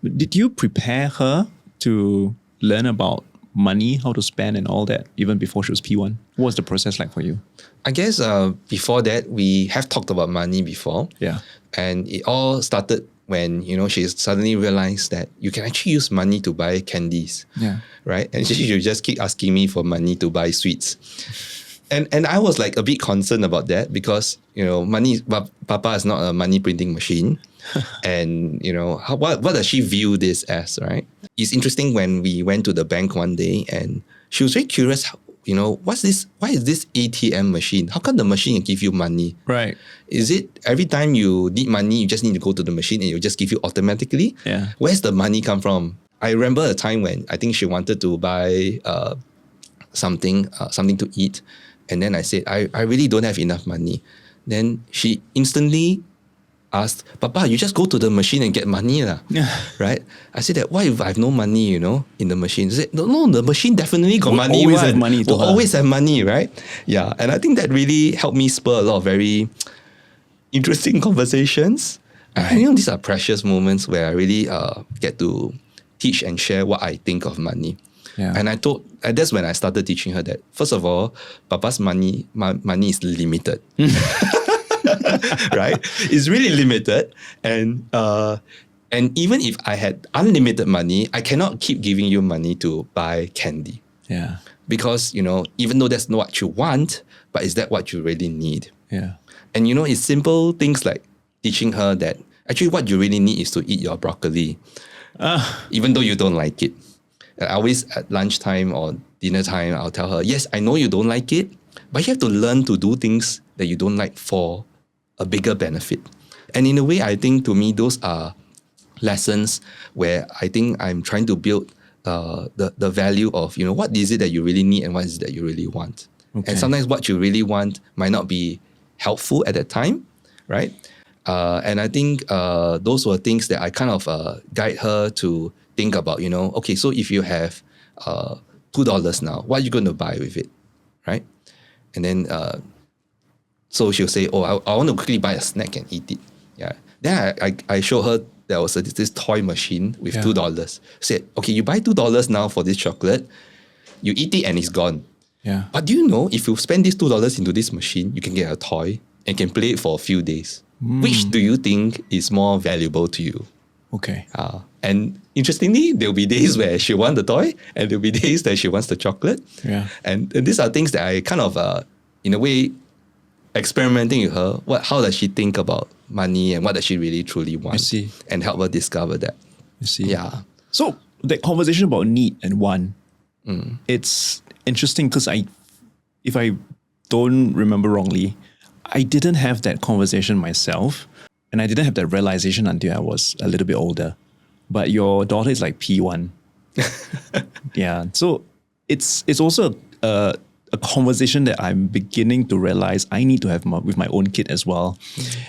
Did you prepare her to learn about money, how to spend and all that, even before she was P1? What was the process like for you? I guess before that, we have talked about money before. Yeah. And it all started when, she suddenly realized that you can actually use money to buy candies. Yeah. Right? And she just keep asking me for money to buy sweets. And I was like a bit concerned about that because, money, Papa is not a money printing machine. And, what does she view this as, right? It's interesting when we went to the bank one day and she was very curious, what's this? Why is this ATM machine? How come the machine can give you money? Right. Is it every time you need money, you just need to go to the machine and it will just give you automatically? Yeah. Where's the money come from? I remember a time when I think she wanted to buy something to eat. And then I said, I really don't have enough money. Then she instantly asked, Papa, you just go to the machine and get money. Right? I said that, why if I have no money, in the machine? She said, no, the machine definitely got money. Always have money to her. Always have money, right? Yeah. And I think that really helped me spur a lot of very interesting conversations. Right. And these are precious moments where I really get to teach and share what I think of money. Yeah. And that's when I started teaching her that, first of all, Papa's money is limited. Right? It's really limited. And even if I had unlimited money, I cannot keep giving you money to buy candy. Yeah. Because, even though that's not what you want, but is that what you really need? Yeah. And, it's simple things like teaching her that actually what you really need is to eat your broccoli. Even though you don't like it. I always at lunchtime or dinner time, I'll tell her, yes, I know you don't like it, but you have to learn to do things that you don't like for a bigger benefit. And in a way, I think to me, those are lessons where I think I'm trying to build the value of, what is it that you really need and what is it that you really want. Okay. And sometimes what you really want might not be helpful at that time, right? And I think those were things that I kind of guide her to think about, okay, so if you have $2 now, what are you going to buy with it, right? And then so she'll say, oh, I want to quickly buy a snack and eat it. Yeah. Then I showed her there was this toy machine with $2. Said, okay, you buy $2 now for this chocolate, you eat it and it's gone. Yeah. But do you know, if you spend this $2 into this machine, you can get a toy and can play it for a few days. Which do you think is more valuable to you? Okay. And interestingly, there'll be days where she wants the toy and there'll be days that she wants the chocolate. Yeah. And these are things that I kind of, in a way, experimenting with her. How does she think about money and what does she really truly want? I see. And help her discover that. I see. Yeah. So that conversation about need and want, it's interesting because if I don't remember wrongly, I didn't have that conversation myself, and I didn't have that realization until I was a little bit older. But your daughter is like P1. Yeah. So it's also a conversation that I'm beginning to realize I need to have with my own kid as well.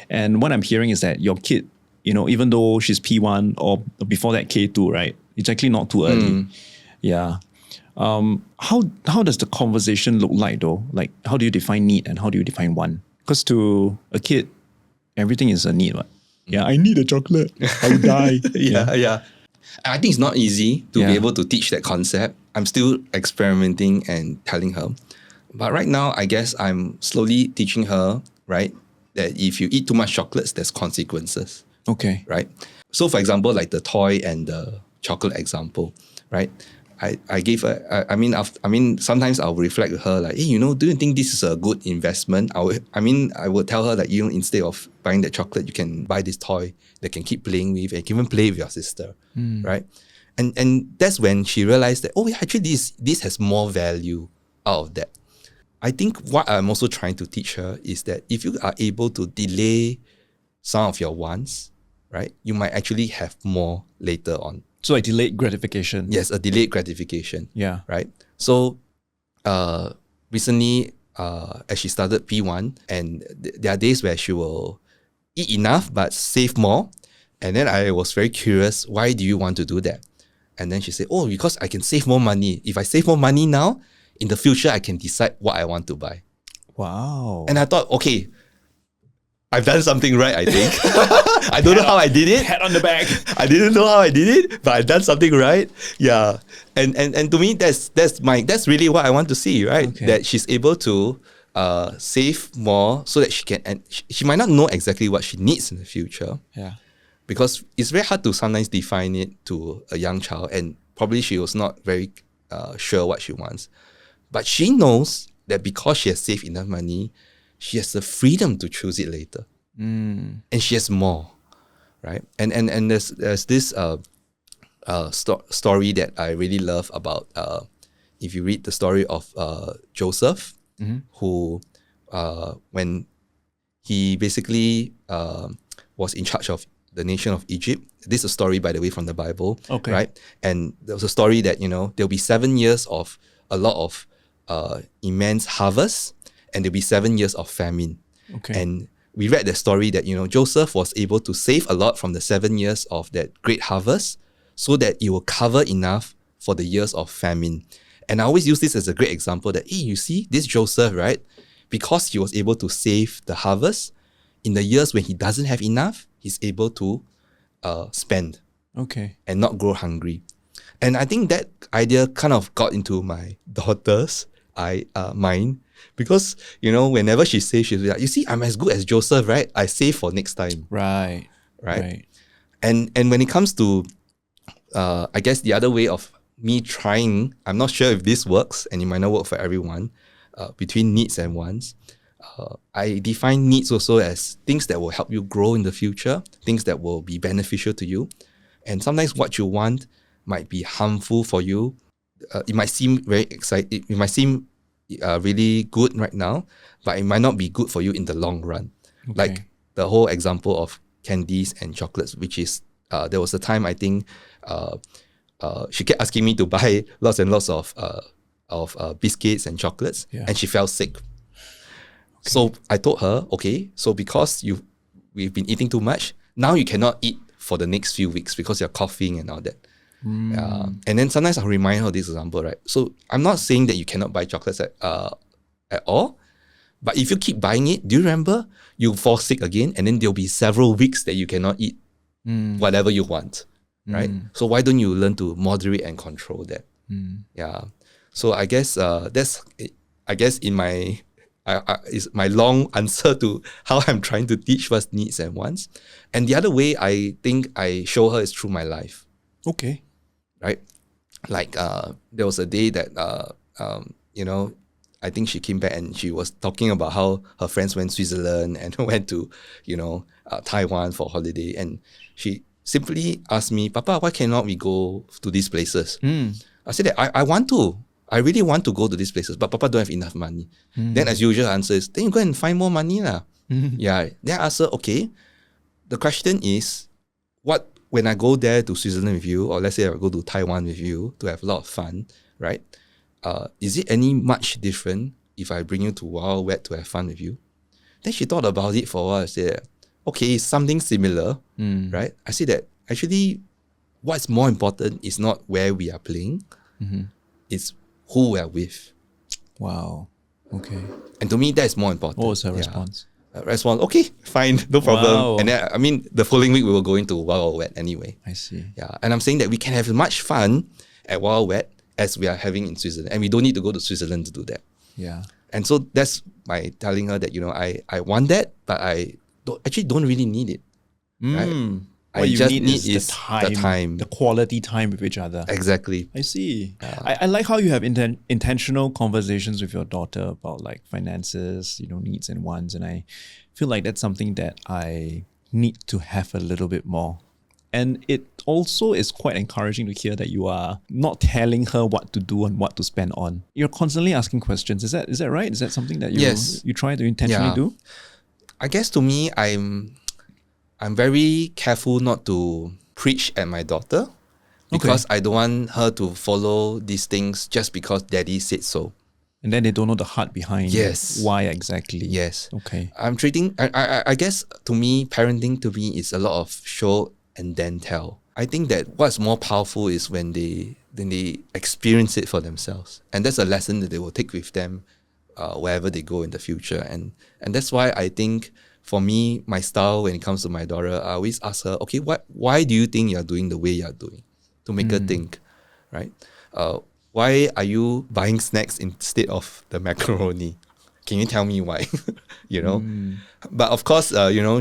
And what I'm hearing is that your kid, even though she's P1 or before that K2, right? It's actually not too early. Yeah. How does the conversation look like though? Like, how do you define need and how do you define want? Because to a kid, everything is a need, right? Yeah, I need a chocolate. I'll die. Yeah. I think it's not easy to be able to teach that concept. I'm still experimenting and telling her. But right now, I guess I'm slowly teaching her, right, that if you eat too much chocolates, there's consequences. Okay. Right? So for example, like the toy and the chocolate example, right? I gave her, sometimes I'll reflect with her like, hey, do you think this is a good investment? I would tell her that, instead of buying that chocolate, you can buy this toy that can keep playing with and even play with your sister, right? And that's when she realized that, oh yeah, actually this has more value out of that. I think what I'm also trying to teach her is that if you are able to delay some of your wants, right, you might actually have more later on. So a delayed gratification. Yes, a delayed gratification. Yeah. Right. So recently, as she started P1, and there are days where she will eat enough but save more. And then I was very curious, why do you want to do that? And then she said, oh, because I can save more money. If I save more money now, in the future, I can decide what I want to buy. Wow. And I thought, okay, I've done something right, I think. I don't know how I did it. Pat on the back. I didn't know how I did it, but I've done something right. Yeah. And to me, that's really what I want to see, right? Okay. That she's able to save more so that she can, and she might not know exactly what she needs in the future. Yeah. Because it's very hard to sometimes define it to a young child, and probably she was not very sure what she wants. But she knows that because she has saved enough money, she has the freedom to choose it later. And she has more, right? And there's this story that I really love about, if you read the story of Joseph, who, when he basically was in charge of the nation of Egypt. This is a story, by the way, from the Bible, right? And there was a story that, there'll be 7 years of a lot of immense harvest, and there'll be 7 years of famine. And we read the story that, Joseph was able to save a lot from the 7 years of that great harvest so that it will cover enough for the years of famine. And I always use this as a great example that, hey, you see, this Joseph, right? Because he was able to save the harvest, in the years when he doesn't have enough, he's able to spend and not grow hungry. And I think that idea kind of got into my daughter's mind. Because, whenever she says, she's like, you see, I'm as good as Joseph, right? I save for next time. Right. And when it comes to, I guess the other way of me trying, I'm not sure if this works, and it might not work for everyone, between needs and wants. I define needs also as things that will help you grow in the future, things that will be beneficial to you. And sometimes what you want might be harmful for you. It might seem very exciting. It might seem really good right now, but it might not be good for you in the long run. Like the whole example of candies and chocolates, which is, there was a time I think she kept asking me to buy lots and lots of biscuits and chocolates, and she fell sick. So I told her, okay, so because we've been eating too much, now you cannot eat for the next few weeks because you're coughing and all that. And then sometimes I'll remind her this example, right? So I'm not saying that you cannot buy chocolates at all, But if you keep buying it, do you remember? You fall sick again, and then there'll be several weeks that you cannot eat whatever you want, right? So why don't you learn to moderate and control that? Yeah. So I guess in my is my long answer to how I'm trying to teach first needs and wants. And the other way I think I show her is through my life. Okay. Right? Like there was a day that I think she came back and she was talking about how her friends went to Switzerland and went to Taiwan for holiday, and she simply asked me, Papa, why cannot we go to these places? I said that I want to. I really want to go to these places, but Papa don't have enough money. Then as usual, answer is, then you go and find more money lah. Yeah. Then I asked her, okay, the question is, what when I go there to Switzerland with you, or let's say I go to Taiwan with you to have a lot of fun, right? Is it any much different if I bring you to Wild Wet to have fun with you? Then she thought about it for a while. I said, okay, it's something similar, right? I said that actually what's more important is not where we are playing, it's who we are with. Wow. Okay. And to me, that is more important. What was her response? Response, okay, fine, no problem. Wow. And then, I mean, the following week we were going to Wild Wet anyway. I see. Yeah. And I'm saying that we can have as much fun at Wild Wet as we are having in Switzerland. And we don't need to go to Switzerland to do that. Yeah. And so that's my telling her that, I want that, but I don't really need it. Right? What I you just need need is the time, the quality time with each other. Exactly. I see. I like how you have intentional conversations with your daughter about like finances, needs and wants. And I feel like that's something that I need to have a little bit more. And it also is quite encouraging to hear that you are not telling her what to do and what to spend on. You're constantly asking questions. Is that right? Is that something that you try to intentionally do? I guess to me, I'm very careful not to preach at my daughter because I don't want her to follow these things just because daddy said so. And then they don't know the heart behind why exactly. Yes. Okay. I'm treating, I guess to me, parenting to me is a lot of show and then tell. I think that what's more powerful is when they experience it for themselves. And that's a lesson that they will take with them wherever they go in the future. And that's why I think for me, my style when it comes to my daughter, I always ask her, okay, why do you think you're doing the way you're doing? To make her think, right? Why are you buying snacks instead of the macaroni? Can you tell me why? But of course,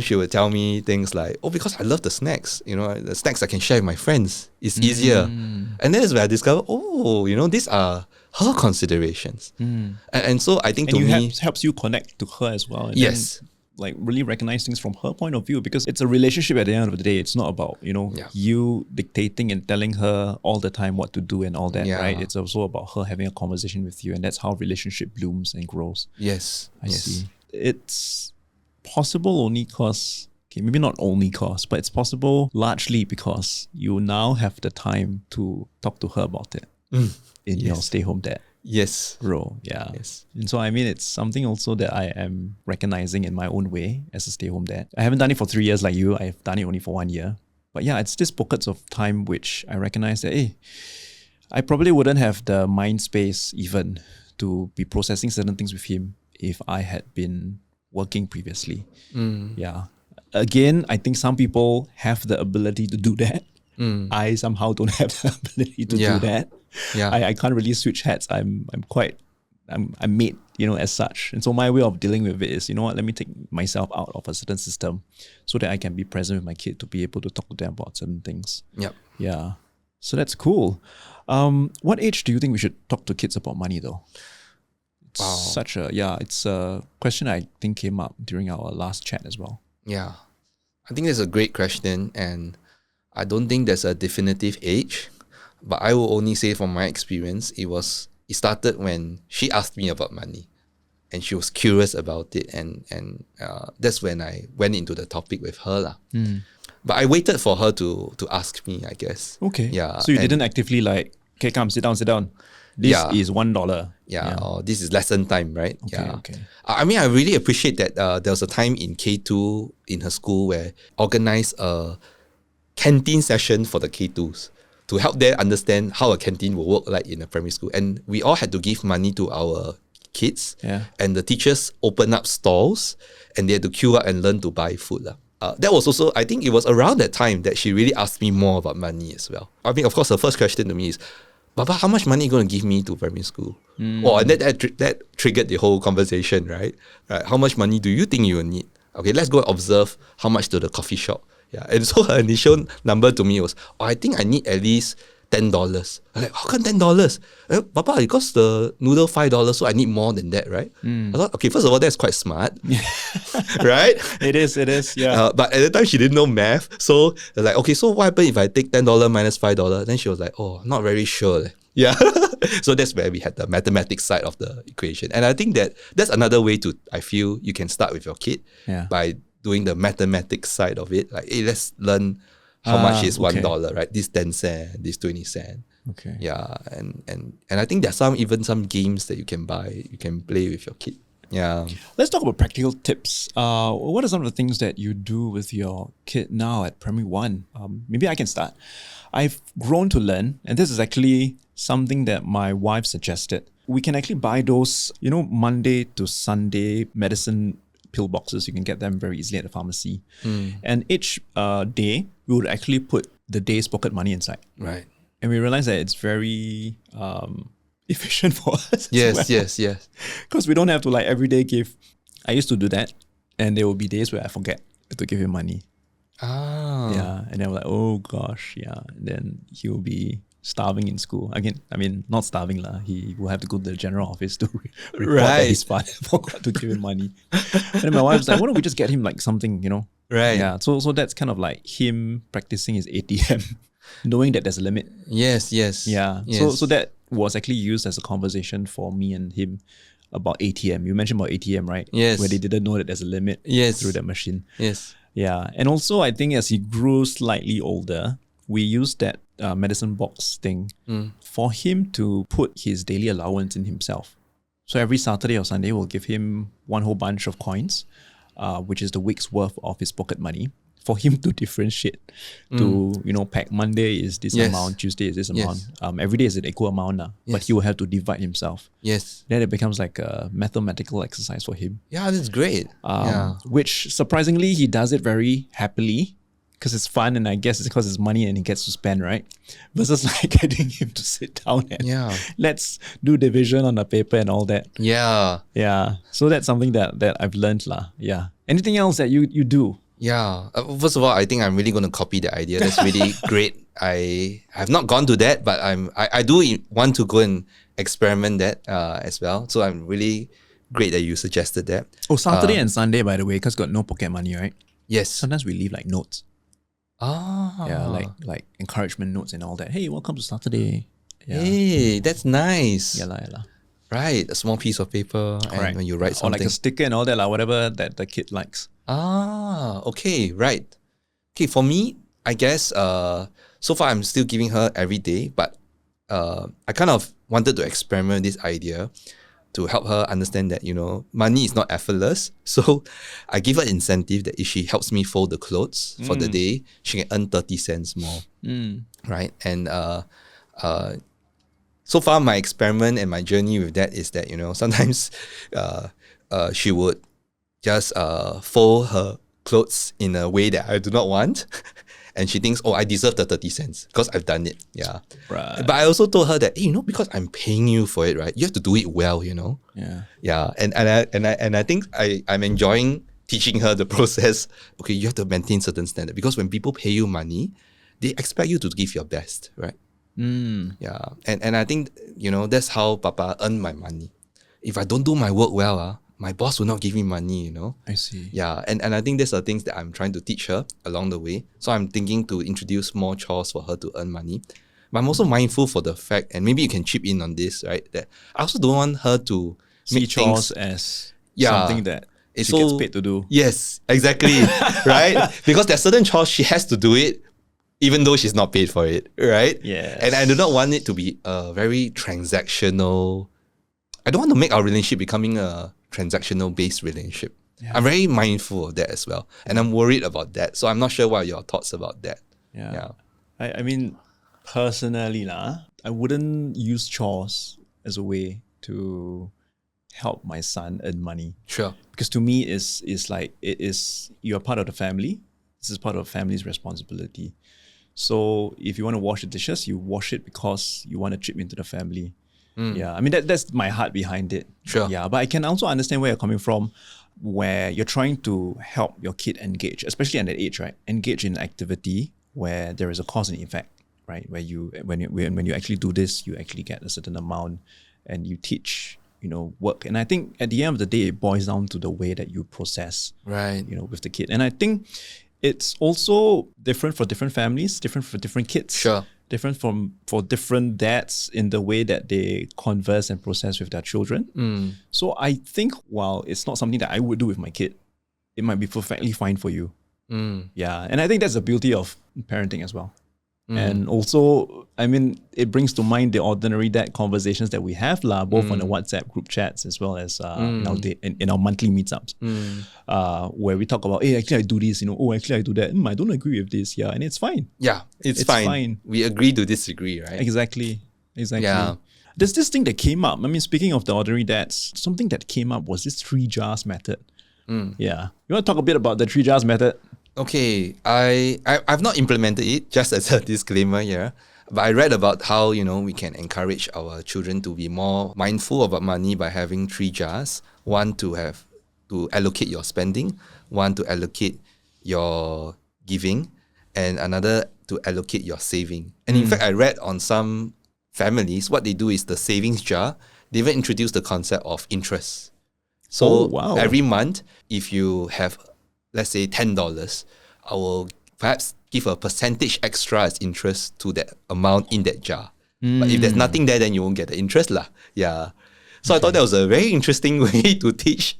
she would tell me things like, oh, because I love the snacks. The snacks I can share with my friends. It's easier. And then is where I discover, these are her considerations. And so I think helps you connect to her as well. And yes. Then, like really recognize things from her point of view, because it's a relationship at the end of the day. It's not about, you dictating and telling her all the time what to do and all that, right? It's also about her having a conversation with you, and that's how relationship blooms and grows. Yes. I see. It's possible only because, maybe not only because, but it's possible largely because you now have the time to talk to her about it in your stay home dad role. Yeah. Yes. And so, it's something also that I am recognizing in my own way as a stay-home dad. I haven't done it for 3 years like you. I've done it only for 1 year. But yeah, it's just pockets of time which I recognize that, I probably wouldn't have the mind space even to be processing certain things with him if I had been working previously. Yeah. Again, I think some people have the ability to do that. I somehow don't have the ability to do that. Yeah. I can't really switch hats. I'm made, as such. And so my way of dealing with it is, let me take myself out of a certain system so that I can be present with my kid to be able to talk to them about certain things. Yep. Yeah. So that's cool. What age do you think we should talk to kids about money though? It's it's a question I think came up during our last chat as well. Yeah. I think that's a great question, and I don't think there's a definitive age. But I will only say from my experience, it started when she asked me about money, and she was curious about it, and that's when I went into the topic with her lah. But I waited for her to ask me, I guess. Okay. Yeah. So you didn't actively like, okay, come sit down. This is $1. Yeah. Or this is lesson time, right? Okay. I really appreciate that there was a time in K2 in her school where organized a canteen session for the K2s. To help them understand how a canteen will work like in a primary school. And we all had to give money to our kids. Yeah. And the teachers open up stalls and they had to queue up and learn to buy food. That was also, I think it was around that time that she really asked me more about money as well. I mean, of course, her first question to me is, Baba, how much money are you going to give me to primary school? Oh, and that triggered the whole conversation, right? How much money do you think you will need? Okay, let's go observe how much to the coffee shop. Yeah, and so her initial number to me was, I think I need at least $10. I'm like, how come $10? Papa, it costs the noodle $5, so I need more than that, right? I thought, okay, first of all, that's quite smart, right? It is, yeah. But at the time, she didn't know math, so like, okay, so what happens if I take $10 minus $5? Then she was like, oh, I'm not very sure. Yeah, so that's where we had the mathematics side of the equation, and I think that's another way to, I feel, you can start with your kid by doing the mathematics side of it. Like, hey, let's learn how much is $1, right? This 10 cents, this 20 cents. Okay. Yeah, and I think there's some games that you can buy, you can play with your kid. Yeah. Let's talk about practical tips. What are some of the things that you do with your kid now at primary 1? Maybe I can start. I've grown to learn, and this is actually something that my wife suggested. We can actually buy those, Monday to Sunday medicine pill boxes. You can get them very easily at the pharmacy. And each day, we would actually put the day's pocket money inside. Right. And we realized that it's very efficient for us. Yes. Because we don't have to every day give. I used to do that, and there will be days where I forget to give him money. Yeah, and then we're like, oh gosh, yeah. And then he will be starving in school. Again, I mean, not starving lah. He will have to go to the general office to report that his father forgot to give him money. And then my wife's like, why don't we just get him something, Right. Yeah. So that's kind of like him practicing his ATM, knowing that there's a limit. Yes. Yeah. Yes. So that was actually used as a conversation for me and him about ATM. You mentioned about ATM, right? Yes. Where they didn't know that there's a limit through that machine. Yes. Yeah. And also, I think as he grew slightly older, we used that medicine box thing for him to put his daily allowance in himself. So every Saturday or Sunday, we'll give him one whole bunch of coins, which is the week's worth of his pocket money, for him to differentiate to, pack Monday is this amount, Tuesday is this amount. Every day is an equal amount, but he will have to divide himself. Yes. Then it becomes like a mathematical exercise for him. Yeah, that's great. Which surprisingly, he does it very happily because it's fun, and I guess it's because it's money and he gets to spend, right? Versus getting him to sit down and let's do division on the paper and all that. Yeah. Yeah. So that's something that I've learned lah. Yeah. Anything else that you do? Yeah. First of all, I think I'm really going to copy the idea. That's really great. I have not gone to that, but I do want to go and experiment that as well. So I'm really great that you suggested that. Oh, Saturday and Sunday, by the way, because got no pocket money, right? Yes. Sometimes we leave notes. Ah. Yeah, like encouragement notes and all that. Hey, welcome to Saturday. Yeah. Hey, that's nice. Yeah. Right, a small piece of paper. Correct. And when you write something. Or like a sticker and all that, whatever that the kid likes. Ah, okay, right. Okay, for me, I guess so far I'm still giving her every day, but I kind of wanted to experiment this idea to help her understand that, money is not effortless. So I give her incentive that if she helps me fold the clothes for the day, she can earn 30 cents more. Right? And so far my experiment and my journey with that is that, sometimes she would just fold her clothes in a way that I do not want. And she thinks, I deserve the 30 cents because I've done it. Yeah. Right. But I also told her that, because I'm paying you for it, right? You have to do it well, Yeah. Yeah. And I think I'm enjoying teaching her the process. Okay, you have to maintain certain standard because when people pay you money, they expect you to give your best, right? Yeah. And I think, that's how Papa earned my money. If I don't do my work well, my boss will not give me money, I see. Yeah, and I think these are things that I'm trying to teach her along the way. So I'm thinking to introduce more chores for her to earn money. But I'm also mindful for the fact, and maybe you can chip in on this, right? That I also don't want her to see make chores things as Yeah. something that It's she gets so- paid to do. Yes, exactly, right? Because there's certain chores she has to do it, even though she's not paid for it, right? Yes. And I do not want it to be a very transactional. I don't want to make our relationship becoming a transactional based relationship. Yeah. I'm very mindful of that as well. And I'm worried about that. So I'm not sure what are your thoughts about that. Yeah. I mean, personally, I wouldn't use chores as a way to help my son earn money. Sure. Because to me, you're part of the family. This is part of family's responsibility. So if you want to wash the dishes, you wash it because you want to chip into the family. Yeah, I mean, that's my heart behind it. Sure. Yeah, but I can also understand where you're coming from, where you're trying to help your kid engage, especially at that age, right? Engage in activity where there is a cause and effect, right? Where when you actually do this, you actually get a certain amount, and you teach, work. And I think at the end of the day, it boils down to the way that you process, Right. with the kid. And I think it's also different for different families, different for different kids. Sure. Different for different dads in the way that they converse and process with their children. So I think while it's not something that I would do with my kid, it might be perfectly fine for you. Yeah. And I think that's the beauty of parenting as well. And also, I mean, it brings to mind the ordinary dad conversations that we have, both on the WhatsApp group chats as well as in our monthly meetups, where we talk about, hey, actually I do this, actually I do that. I don't agree with this. Yeah, and it's fine. Yeah, it's fine. We agree to disagree, right? Exactly. Yeah. There's this thing that came up. I mean, speaking of the ordinary dads, something that came up was this 3 jars method. Yeah. You want to talk a bit about the 3 jars method? Okay, I've not implemented it, just as a disclaimer here. But I read about how, we can encourage our children to be more mindful about money by having 3 jars. One to allocate your spending, one to allocate your giving, and another to allocate your saving. And in fact, I read on some families, what they do is the savings jar, they even introduce the concept of interest. So every month, if you have, let's say, $10, I will perhaps give a percentage extra as interest to that amount in that jar. But if there's nothing there, then you won't get the interest lah. Yeah. So I thought that was a very interesting way to teach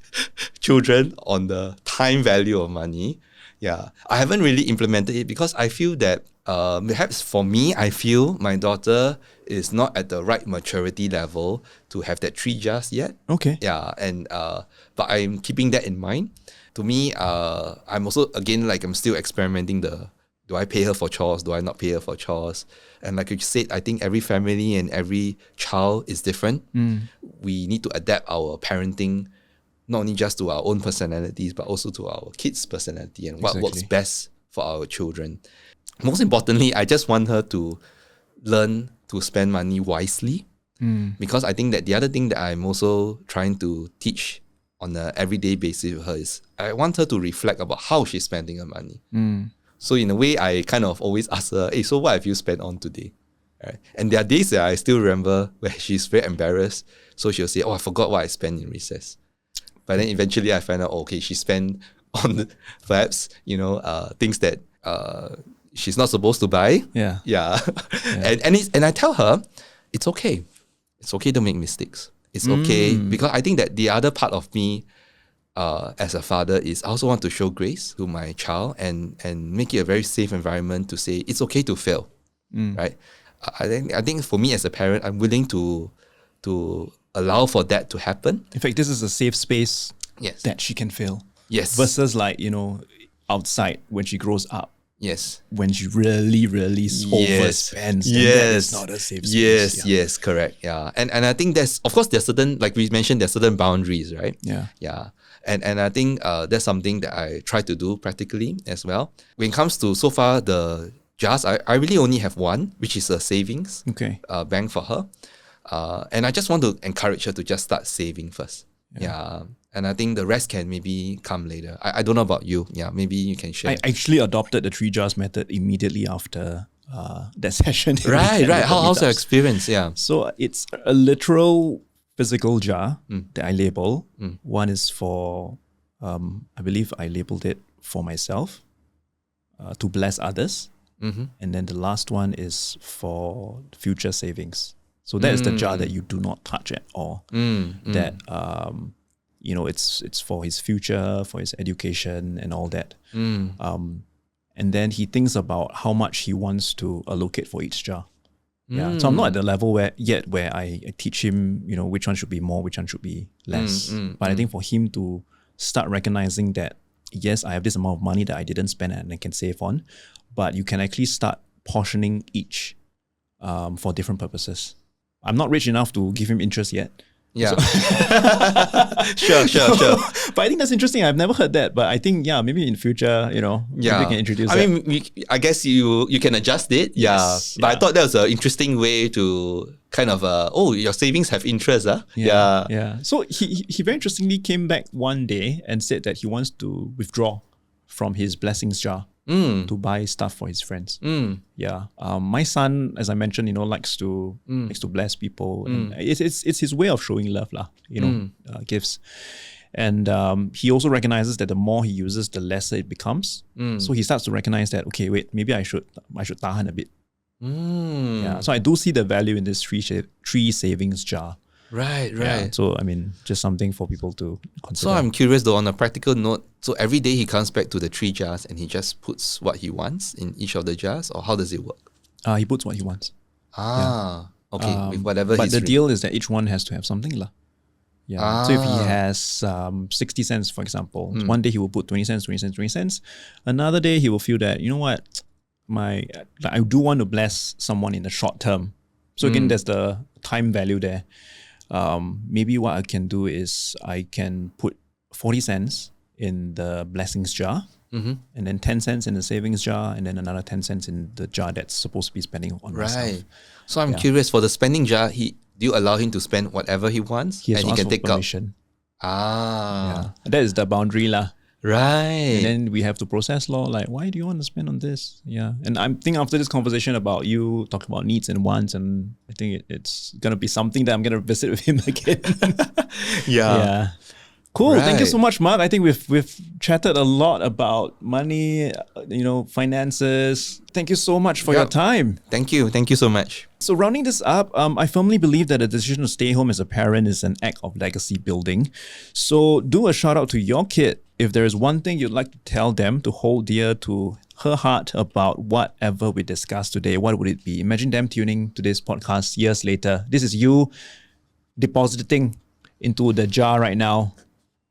children on the time value of money. Yeah. I haven't really implemented it because I feel that perhaps for me, I feel my daughter is not at the right maturity level to have that 3 jars yet. Okay. Yeah. And but I'm keeping that in mind. To me, I'm also, again, I'm still experimenting do I pay her for chores? Do I not pay her for chores? And like you said, I think every family and every child is different. We need to adapt our parenting, not only just to our own personalities, but also to our kids' personality and what works best for our children. Most importantly, I just want her to learn to spend money wisely. Because I think that the other thing that I'm also trying to teach on an everyday basis with her is I want her to reflect about how she's spending her money. So in a way, I kind of always ask her, hey, so what have you spent on today? Right? And there are days that I still remember where she's very embarrassed. So she'll say, I forgot what I spent in recess. But then eventually I find out, okay, she spent on perhaps, things that she's not supposed to buy. Yeah. And I tell her, it's okay. It's okay to make mistakes. It's okay, because I think that the other part of me as a father is I also want to show grace to my child and make it a very safe environment to say it's okay to fail, right? I think for me as a parent, I'm willing to allow for that to happen. In fact, this is a safe space that she can fail. Yes. Versus outside when she grows up. Yes. When she really overspends, that is not a safe space. Yes, correct. Yeah. And I think there's certain, like we mentioned, there's certain boundaries, right? Yeah. And I think that's something that I try to do practically as well. When it comes to so far the jars, I really only have one, which is a savings bank for her. And I just want to encourage her to just start saving first. Yeah. And I think the rest can maybe come later. I don't know about you. Yeah, maybe you can share. I actually adopted the 3 jars method immediately after that session. Right. How's your experience? Yeah. So it's a literal physical jar that I label. One is for, I believe I labeled it for myself, to bless others. And then the last one is for future savings. So that is the jar that you do not touch at all. That it's for his future, for his education and all that. And then he thinks about how much he wants to allocate for each jar. Yeah. So I'm not at the level where I teach him, which one should be more, which one should be less. But I think for him to start recognizing that, yes, I have this amount of money that I didn't spend and I can save on, but you can actually start portioning each for different purposes. I'm not rich enough to give him interest yet, Yeah. Sure. But I think that's interesting. I've never heard that. But I think, maybe in future, maybe we can introduce that. I mean, I guess you can adjust it. Yes, But I thought that was an interesting way to kind of, your savings have interest. Yeah. So he very interestingly came back one day and said that he wants to withdraw from his blessings jar to buy stuff for his friends. Yeah. My son, as I mentioned, likes to bless people. And it's his way of showing love, gifts. And he also recognizes that the more he uses, the lesser it becomes. So he starts to recognize that, okay, wait, maybe I should tahan a bit. Yeah. So I do see the value in this tree savings jar. Right. Yeah, so, I mean, just something for people to consider. So I'm curious though, on a practical note, so every day he comes back to the 3 jars and he just puts what he wants in each of the jars, or how does it work? He puts what he wants. Okay, with whatever but he's the deal is that each one has to have something lah. Yeah. So if he has 60 cents, for example, one day he will put 20 cents, 20 cents, 20 cents. Another day he will feel that, you know what, I do want to bless someone in the short term. So again, there's the time value there. Maybe what I can do is I can put 40 cents in the blessings jar, and then 10 cents in the savings jar, and then another 10 cents in the jar that's supposed to be spending on myself. Right. So I'm curious, for the spending jar, do you allow him to spend whatever he wants? He has and to he ask can for take permission. out. That is the boundary lah. Right. And then we have to process law, like, why do you want to spend on this? Yeah. And I think after this conversation about you talking about needs and wants, and I think it's going to be something that I'm going to visit with him again. Yeah. Cool. Right. Thank you so much, Mark. I think we've chatted a lot about money, finances. Thank you so much for your time. Thank you so much. So rounding this up, I firmly believe that the decision to stay home as a parent is an act of legacy building. So do a shout out to your kid. If there is one thing you'd like to tell them to hold dear to her heart about whatever we discussed today, what would it be? Imagine them tuning to this podcast years later. This is you depositing into the jar right now.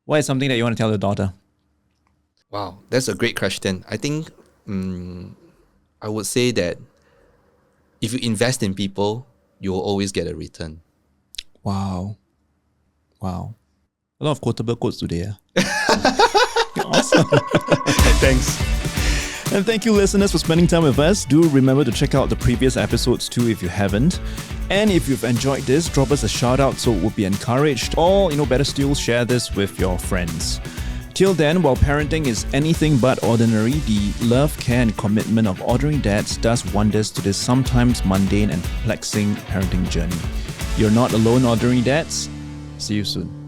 What is something that you want to tell your daughter? Wow, that's a great question. I think I would say that if you invest in people, you will always get a return. Wow. A lot of quotable quotes today. Awesome. Thanks. And thank you, listeners, for spending time with us. Do remember to check out the previous episodes too if you haven't. And if you've enjoyed this, drop us a shout out so it would be encouraged. Or, better still, share this with your friends. Till then, while parenting is anything but ordinary, the love, care, and commitment of ordinary dads does wonders to this sometimes mundane and perplexing parenting journey. You're not alone, ordinary dads. See you soon.